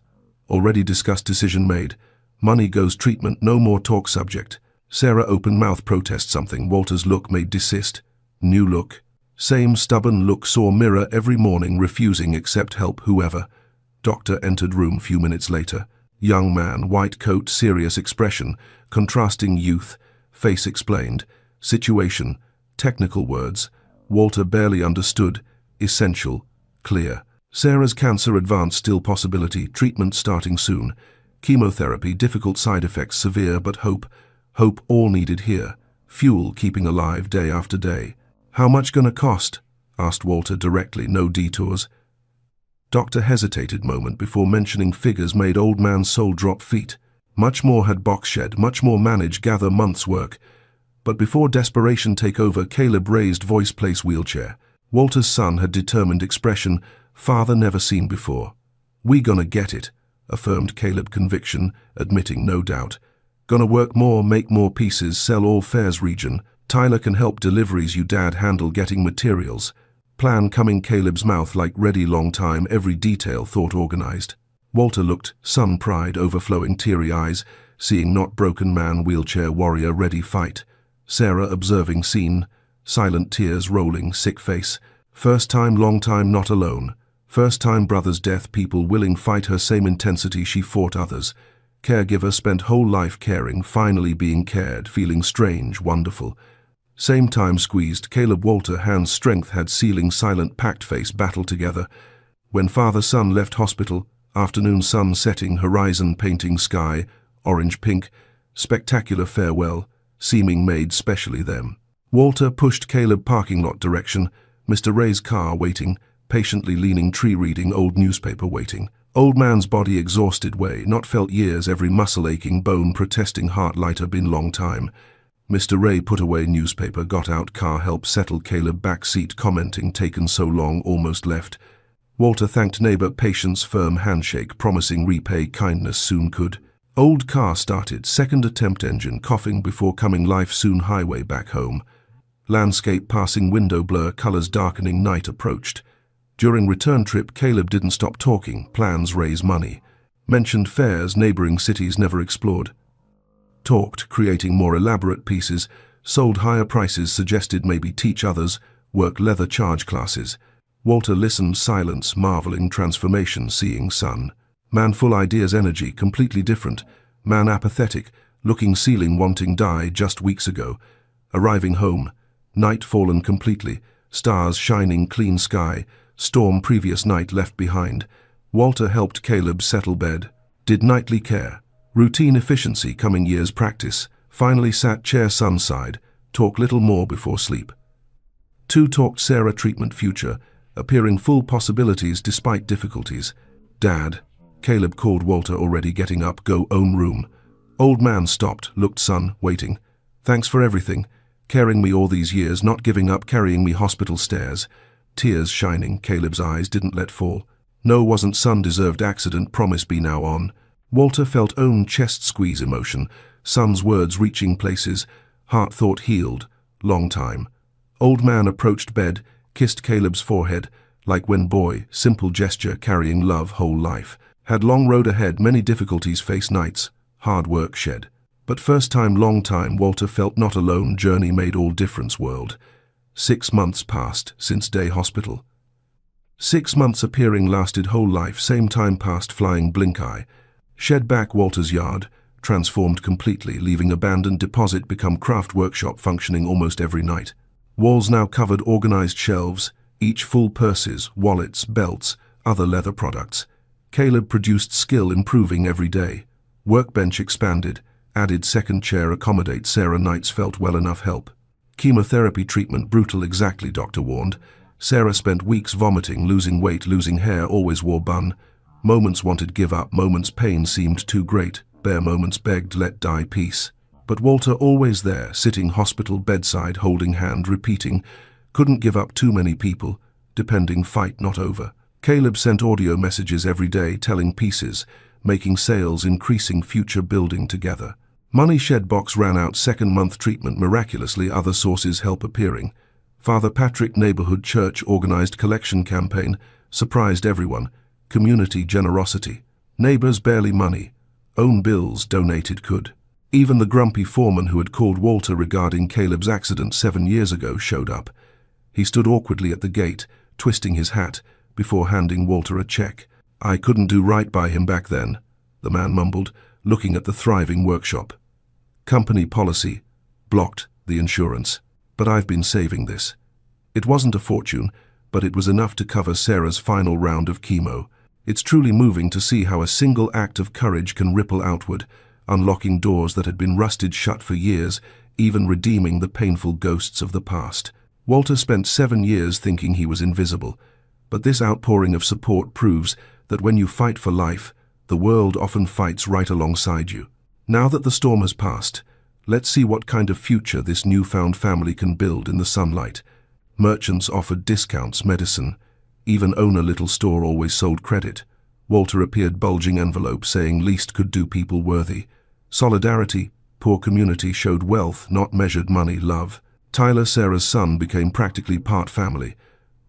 S1: Already discussed, decision made. Money goes, treatment, no more talk subject. Sarah open mouth, protest something. Walter's look made desist. New look. Same stubborn look, saw mirror every morning, refusing accept help whoever. Doctor entered room few minutes later. Young man, white coat, serious expression, contrasting youth, face explained. Situation, technical words. Walter barely understood, essential, clear. Sarah's cancer advanced, still possibility, treatment starting soon. Chemotherapy, difficult side effects, severe, but hope. Hope all needed here. Fuel keeping alive day after day. How much gonna cost? Asked Walter directly, no detours. Doctor hesitated moment before mentioning figures, made old man's soul drop feet. Much more had box shed, much more manage, gather months' work. But before desperation take over, Caleb raised voice, place wheelchair. Walter's son had determined expression, father never seen before. We gonna get it, affirmed Caleb, conviction, admitting no doubt. Gonna work more, make more pieces, sell all fairs region. Tyler can help deliveries, you dad handle getting materials. Plan coming, Caleb's mouth like ready, long time, every detail thought organized. Walter looked, son pride overflowing, teary eyes, seeing not broken man, wheelchair warrior ready fight. Sarah observing scene, silent tears rolling, sick face. First time, long time not alone. First time brother's death, people willing fight her same intensity she fought others. Caregiver spent whole life caring, finally being cared, feeling strange, wonderful. Same time squeezed, Caleb Walter, hands strength had ceiling, silent packed face battle together. When father-son left hospital, afternoon sun setting, horizon painting sky, orange pink, spectacular farewell, seeming made specially them. Walter pushed Caleb parking lot direction, Mr. Ray's car waiting, patiently leaning tree reading old newspaper waiting. Old man's body exhausted way, not felt years, every muscle aching, bone protesting, heart lighter, been long time. Mr. Ray put away newspaper, got out car, helped settle Caleb back seat, commenting taken so long, almost left. Walter thanked neighbor, patience, firm handshake, promising repay kindness soon could. Old car started, second attempt engine coughing before coming life soon, highway back home. Landscape passing, window blur, colors darkening, night approached. During return trip, Caleb didn't stop talking, plans raise money. Mentioned fairs, neighboring cities never explored. Talked, creating more elaborate pieces, sold higher prices, suggested maybe teach others, work leather charge classes. Walter listened, silence, marveling, transformation, seeing son. Man full ideas, energy, completely different. Man apathetic, looking ceiling, wanting die just weeks ago. Arriving home, night fallen completely, stars shining, clean sky, storm previous night left behind. Walter helped Caleb settle bed, did nightly care. Routine efficiency, coming years practice, finally sat chair son side, talk little more before sleep. Two talked Sarah treatment future, appearing full possibilities despite difficulties. Dad, Caleb called Walter, already getting up, go own room. Old man stopped, looked son, waiting. Thanks for everything, carrying me all these years, not giving up, carrying me hospital stairs. Tears shining, Caleb's eyes didn't let fall. No, wasn't son deserved accident, promise be now on. Walter felt own chest squeeze emotion, son's words reaching places, heart thought healed, long time. Old man approached bed, kissed Caleb's forehead, like when boy, simple gesture carrying love whole life. Had long road ahead, many difficulties face nights, hard work shed. But first time, long time, Walter felt not alone. Journey made all difference world. 6 months passed since day hospital. 6 months appearing lasted whole life. Same time passed flying blink eye. Shed back Walter's yard, transformed completely, leaving abandoned deposit become craft workshop functioning almost every night. Walls now covered organized shelves, each full purses, wallets, belts, other leather products. Caleb produced skill improving every day. Workbench expanded, added second chair accommodate. Sarah nights felt well enough help. Chemotherapy treatment brutal exactly, doctor warned. Sarah spent weeks vomiting, losing weight, losing hair, always wore bun. Moments wanted give up, moments pain seemed too great. Bare moments begged let die peace. But Walter always there, sitting hospital bedside, holding hand, repeating, couldn't give up too many people, depending fight not over. Caleb sent audio messages every day, telling pieces, making sales, increasing future, building together. Money shed box ran out, second month treatment miraculously, other sources help appearing. Father Patrick neighborhood church organized collection campaign, surprised everyone, community generosity. Neighbors barely money, own bills donated could. Even the grumpy foreman who had called Walter regarding Caleb's accident 7 years ago showed up. He stood awkwardly at the gate, twisting his hat, before handing Walter a check. I couldn't do right by him back then, the man mumbled, looking at the thriving workshop. Company policy, blocked the insurance. But I've been saving this. It wasn't a fortune, but it was enough to cover Sarah's final round of chemo. It's truly moving to see how a single act of courage can ripple outward, unlocking doors that had been rusted shut for years, even redeeming the painful ghosts of the past. Walter spent 7 years thinking he was invisible, but this outpouring of support proves that when you fight for life, the world often fights right alongside you. Now that the storm has passed, let's see what kind of future this newfound family can build in the sunlight. Merchants offered discounts, medicine. Even owner little store always sold credit. Walter appeared bulging envelope saying least could do people worthy. Solidarity, poor community showed wealth, not measured money, love. Tyler, Sarah's son, became practically part family.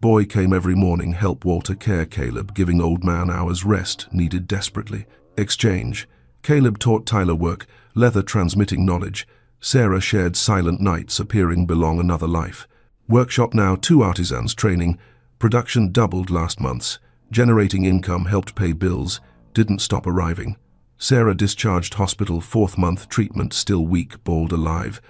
S1: Boy came every morning, help Walter care Caleb, giving old man hours rest, needed desperately. Exchange. Caleb taught Tyler work, leather transmitting knowledge. Sarah shared silent nights, appearing belong another life. Workshop now 2 artisans training. Production doubled last months. Generating income helped pay bills, didn't stop arriving. Sarah discharged hospital 4th month treatment, still weak, bald alive.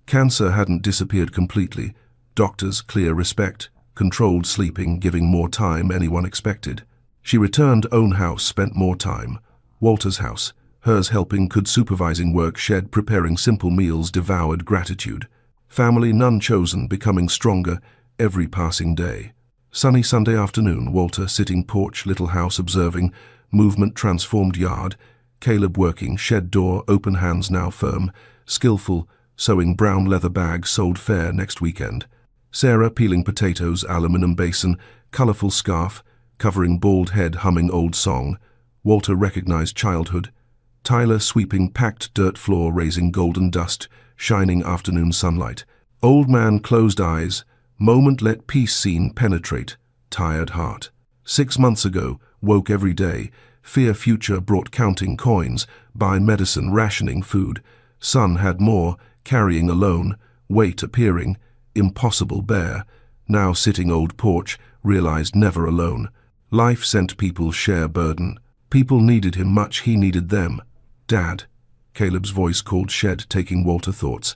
S1: Cancer hadn't disappeared completely. Doctors clear respect. Controlled sleeping, giving more time anyone expected. She returned own house, spent more time. Walter's house, hers helping, could supervising work, shed preparing simple meals, devoured gratitude. Family none chosen, becoming stronger every passing day. Sunny Sunday afternoon, Walter sitting porch, little house observing, movement transformed yard. Caleb working, shed door, open hands now firm, skillful, sewing brown leather bag, sold fair next weekend. Sarah peeling potatoes, aluminum basin, colorful scarf, covering bald head, humming old song. Walter recognized childhood. Tyler sweeping packed dirt floor, raising golden dust, shining afternoon sunlight. Old man closed eyes, moment let peace scene penetrate, tired heart. 6 months ago, woke every day, fear future brought counting coins, buy medicine, rationing food. Son had more, carrying alone, weight appearing, impossible bear. Now sitting old porch, realized never alone. Life sent people share burden. People needed him much, he needed them. Dad, Caleb's voice called, shed, taking Walter thoughts.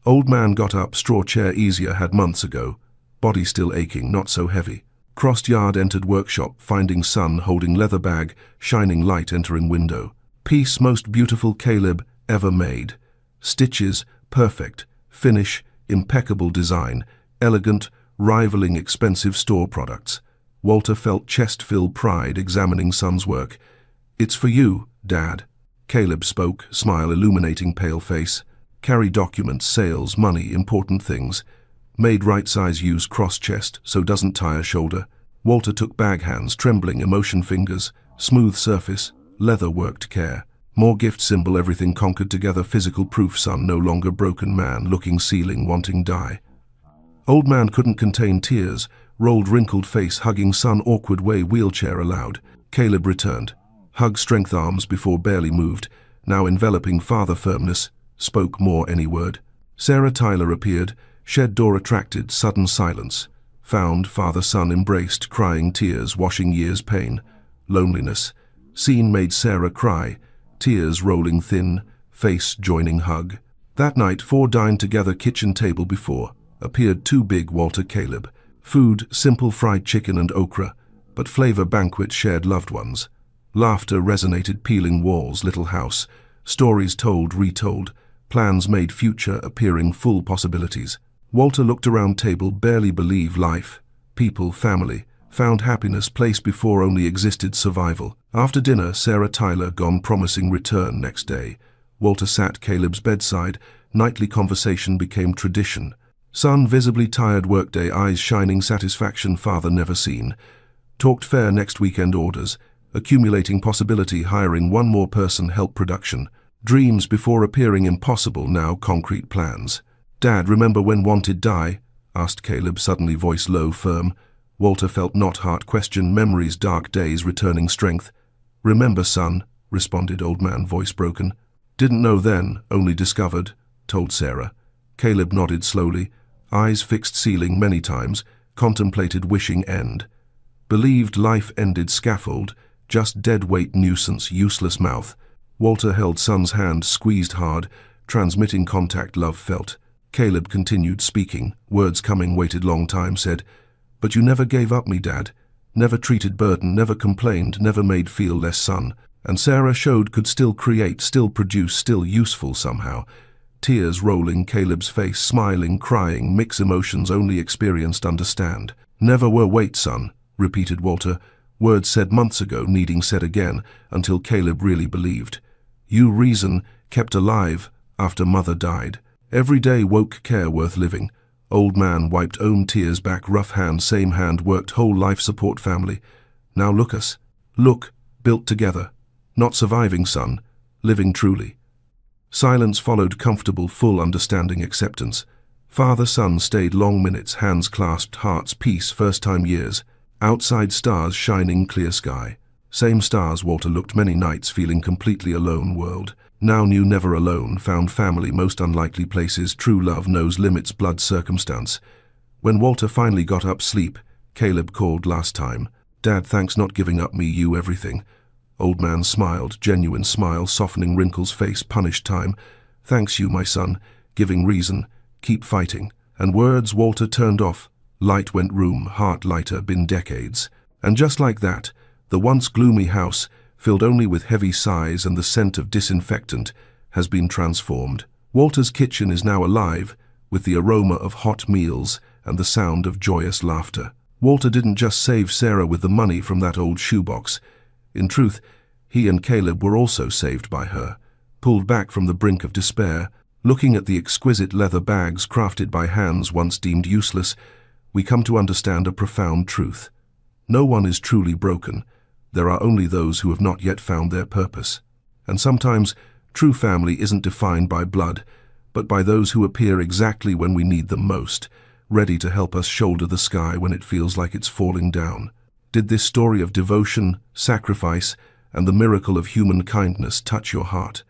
S1: Old man got up, straw chair easier, had months ago. Body still aching, not so heavy. Crossed yard, entered workshop, finding son, holding leather bag, shining light entering window. Piece most beautiful Caleb ever made. Stitches, perfect. Finish, impeccable design, elegant, rivaling expensive store products. Walter felt chest-filled pride examining son's work. It's for you, Dad. Caleb spoke, smile illuminating pale face. Carry documents, sales, money, important things. Made right size, use cross chest so doesn't tire shoulder. Walter took bag hands, trembling emotion fingers, smooth surface, leather worked care. More gift symbol, everything conquered together, physical proof, son no longer broken man, looking ceiling, wanting die. Old man couldn't contain tears, rolled wrinkled face, hugging son awkward way, wheelchair allowed. Caleb returned. Hug strength arms before barely moved, now enveloping father firmness, spoke more any word. Sarah Tyler appeared, shed door attracted, sudden silence. Found, father-son embraced, crying tears, washing years' pain. Loneliness. Scene made Sarah cry, tears rolling thin, face joining hug. That night, four dined together, kitchen table before. Appeared too big, Walter, Caleb. Food, simple fried chicken and okra, but flavor banquet shared loved ones. Laughter resonated, peeling walls, little house. Stories told, retold. Plans made, future appearing, full possibilities. Walter looked around table, barely believe life. People, family. Found happiness, place before only existed survival. After dinner, Sarah Tyler gone, promising return next day. Walter sat Caleb's bedside. Nightly conversation became tradition. Son visibly tired, workday, eyes shining, satisfaction, father never seen. Talked fair, next weekend orders. Accumulating possibility, hiring one more person, help production. Dreams before appearing impossible, now concrete plans. Dad, remember when wanted die? Asked Caleb, suddenly voice low, firm. Walter felt not heart question, memories, dark days, returning strength. Remember, son, responded old man, voice broken. Didn't know then, only discovered, told Sarah. Caleb nodded slowly, eyes fixed ceiling many times, contemplated wishing end. Believed life ended, scaffold, just dead weight, nuisance, useless mouth. Walter held son's hand, squeezed hard, transmitting contact, love felt. Caleb continued speaking, words coming, waited long time, said, "But you never gave up me, Dad. Never treated burden, never complained, never made feel less, son." And Sarah showed could still create, still produce, still useful somehow. Tears rolling, Caleb's face, smiling, crying, mix emotions only experienced understand. "Never were, wait, son," repeated Walter. Words said months ago, needing said again, until Caleb really believed. "You reason, kept alive, after mother died. Every day woke care worth living." Old man wiped own tears back, rough hand, same hand, worked whole life, support family. "Now look us. Look, built together. Not surviving, son, living truly." Silence followed, comfortable, full understanding, acceptance. Father-son stayed long minutes, hands clasped, hearts peace, first time years. Outside stars shining, clear sky. Same stars Walter looked many nights, feeling completely alone world. Now knew never alone, found family, most unlikely places, true love knows limits, blood circumstance. When Walter finally got up, sleep, Caleb called last time. "Dad, thanks not giving up me, you everything." Old man smiled, genuine smile, softening wrinkles, face, punished time. "Thanks you, my son, giving reason, keep fighting." And words Walter turned off. Light went room, heart lighter, been decades. And just like that, the once gloomy house, filled only with heavy sighs and the scent of disinfectant, has been transformed. Walter's kitchen is now alive, with the aroma of hot meals and the sound of joyous laughter. Walter didn't just save Sarah with the money from that old shoebox. In truth, he and Caleb were also saved by her. Pulled back from the brink of despair, looking at the exquisite leather bags crafted by hands once deemed useless, we come to understand a profound truth. No one is truly broken. There are only those who have not yet found their purpose. And sometimes, true family isn't defined by blood, but by those who appear exactly when we need them most, ready to help us shoulder the sky when it feels like it's falling down. Did this story of devotion, sacrifice, and the miracle of human kindness touch your heart?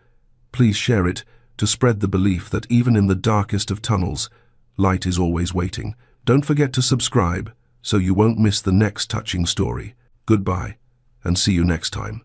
S1: Please share it to spread the belief that even in the darkest of tunnels, light is always waiting. Don't forget to subscribe so you won't miss the next touching story. Goodbye, and see you next time.